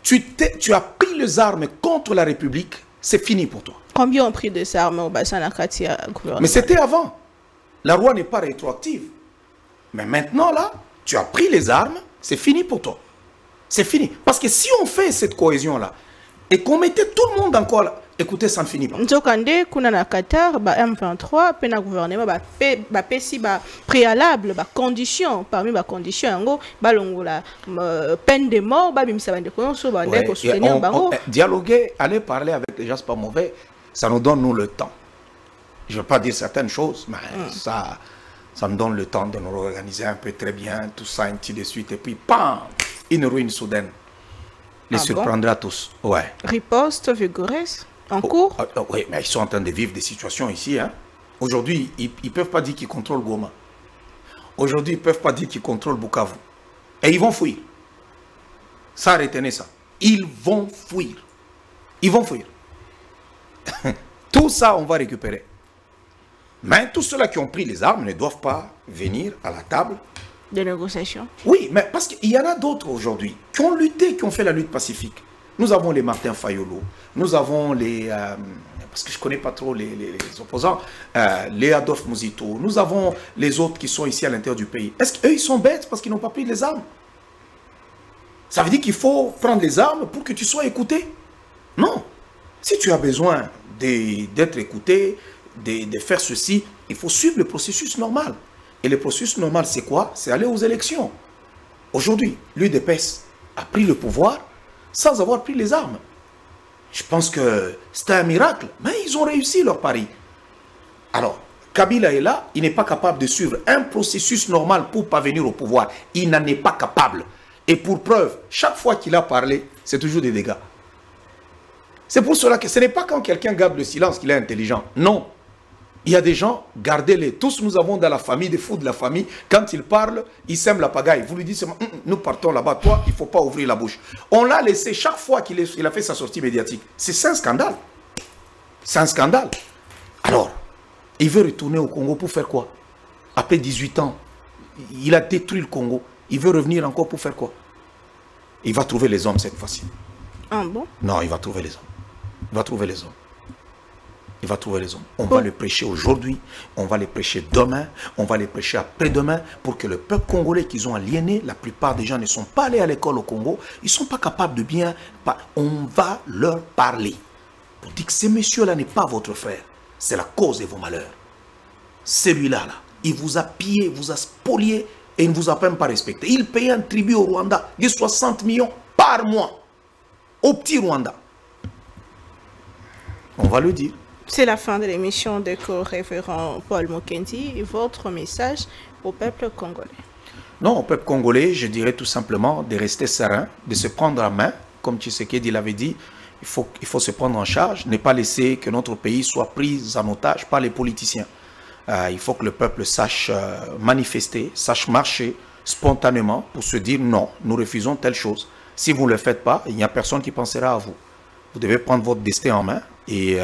Tu as pris les armes contre la République, c'est fini pour toi. Combien ont pris des armes au bassin à Katia? Mais c'était avant. La loi n'est pas rétroactive. Mais maintenant, là, tu as pris les armes, c'est fini pour toi. C'est fini. Parce que si on fait cette cohésion-là, et qu'on mettait tout le monde encore là. Écoutez, ça ne finit pas. Nzokande kuna na Qatar ba M23 pe na gouvernement ba pesi ba préalable ba condition parmi ba condition yango balongola peine de mort ba bimisa bande ko so bande ko soutenir bango. Dialoguer, aller parler avec les gens c'est pas mauvais, ça nous donne nous le temps. Je ne veux pas dire certaines choses, mais ça nous donne le temps de nous organiser un peu très bien, tout ça, ainsi de suite, et puis pam, une ruine soudaine les surprendra tous. Ouais. Riposte vigoureuse en cours. Oui, mais ils sont en train de vivre des situations ici. Hein. Aujourd'hui, ils ne peuvent pas dire qu'ils contrôlent Goma. Aujourd'hui, ils ne peuvent pas dire qu'ils contrôlent Bukavu. Et ils vont fuir. Ça, retenez ça. Ils vont fuir. Ils vont fuir. Tout ça, on va récupérer. Mais tous ceux-là qui ont pris les armes ne doivent pas venir à la table de négociation. Oui, mais parce qu'il y en a d'autres aujourd'hui qui ont lutté, qui ont fait la lutte pacifique. Nous avons les Martin Fayolo, nous avons les... parce que je ne connais pas trop les opposants, les Adolphe Mouzito, nous avons les autres qui sont ici à l'intérieur du pays. Est-ce qu'eux, ils sont bêtes parce qu'ils n'ont pas pris les armes? Ça veut dire qu'il faut prendre les armes pour que tu sois écouté? Non. Si tu as besoin d'être écouté, de faire ceci, il faut suivre le processus normal. Et le processus normal, c'est quoi? C'est aller aux élections. Aujourd'hui, l'UDPS a pris le pouvoir sans avoir pris les armes. Je pense que c'était un miracle, mais ils ont réussi leur pari. Alors, Kabila est là, il n'est pas capable de suivre un processus normal pour parvenir au pouvoir. Il n'en est pas capable. Et pour preuve, chaque fois qu'il a parlé, c'est toujours des dégâts. C'est pour cela que ce n'est pas quand quelqu'un garde le silence qu'il est intelligent. Non. Il y a des gens, gardez-les. Tous nous avons dans la famille, des fous de la famille. Quand ils parlent, ils sèment la pagaille. Vous lui dites seulement, nous partons là-bas. Toi, il ne faut pas ouvrir la bouche. On l'a laissé chaque fois qu'il a fait sa sortie médiatique. C'est un scandale. C'est un scandale. Alors, il veut retourner au Congo pour faire quoi? Après 18 ans, il a détruit le Congo. Il veut revenir encore pour faire quoi? Il va trouver les hommes cette fois-ci. Ah bon? Non, il va trouver les hommes. Il va trouver les hommes. Il va trouver les hommes. On va les prêcher aujourd'hui, on va les prêcher demain, on va les prêcher après-demain pour que le peuple congolais qu'ils ont aliéné, la plupart des gens ne sont pas allés à l'école au Congo, ils ne sont pas capables de bien... On va leur parler. Pour dire que ce monsieur-là n'est pas votre frère. C'est la cause de vos malheurs. Celui-là, là, il vous a pillé, vous a spolié et il ne vous a même pas respecté. Il paye un tribut au Rwanda de 60 millions par mois. Au petit Rwanda. On va le dire. C'est la fin de l'émission de co-révérend Paul Mukendi. Votre message au peuple congolais? Non, au peuple congolais, je dirais tout simplement de rester serein, de se prendre en main. Comme Tshisekedi l'avait dit, il faut se prendre en charge, ne pas laisser que notre pays soit pris en otage par les politiciens. Il faut que le peuple sache manifester, sache marcher spontanément pour se dire non, nous refusons telle chose. Si vous ne le faites pas, il n'y a personne qui pensera à vous. Vous devez prendre votre destin en main et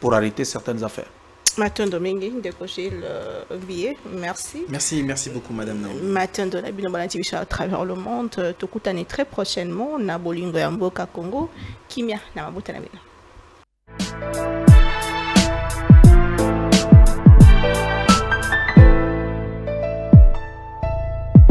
pour arrêter certaines affaires. Matin Domingue, décocher le billet. Merci. Merci beaucoup, Madame Naomi. Matin de la Binobanati à travers le monde. Tout très prochainement, na Bolingo Yamboka Congo, Kimia, na Mabutanabina.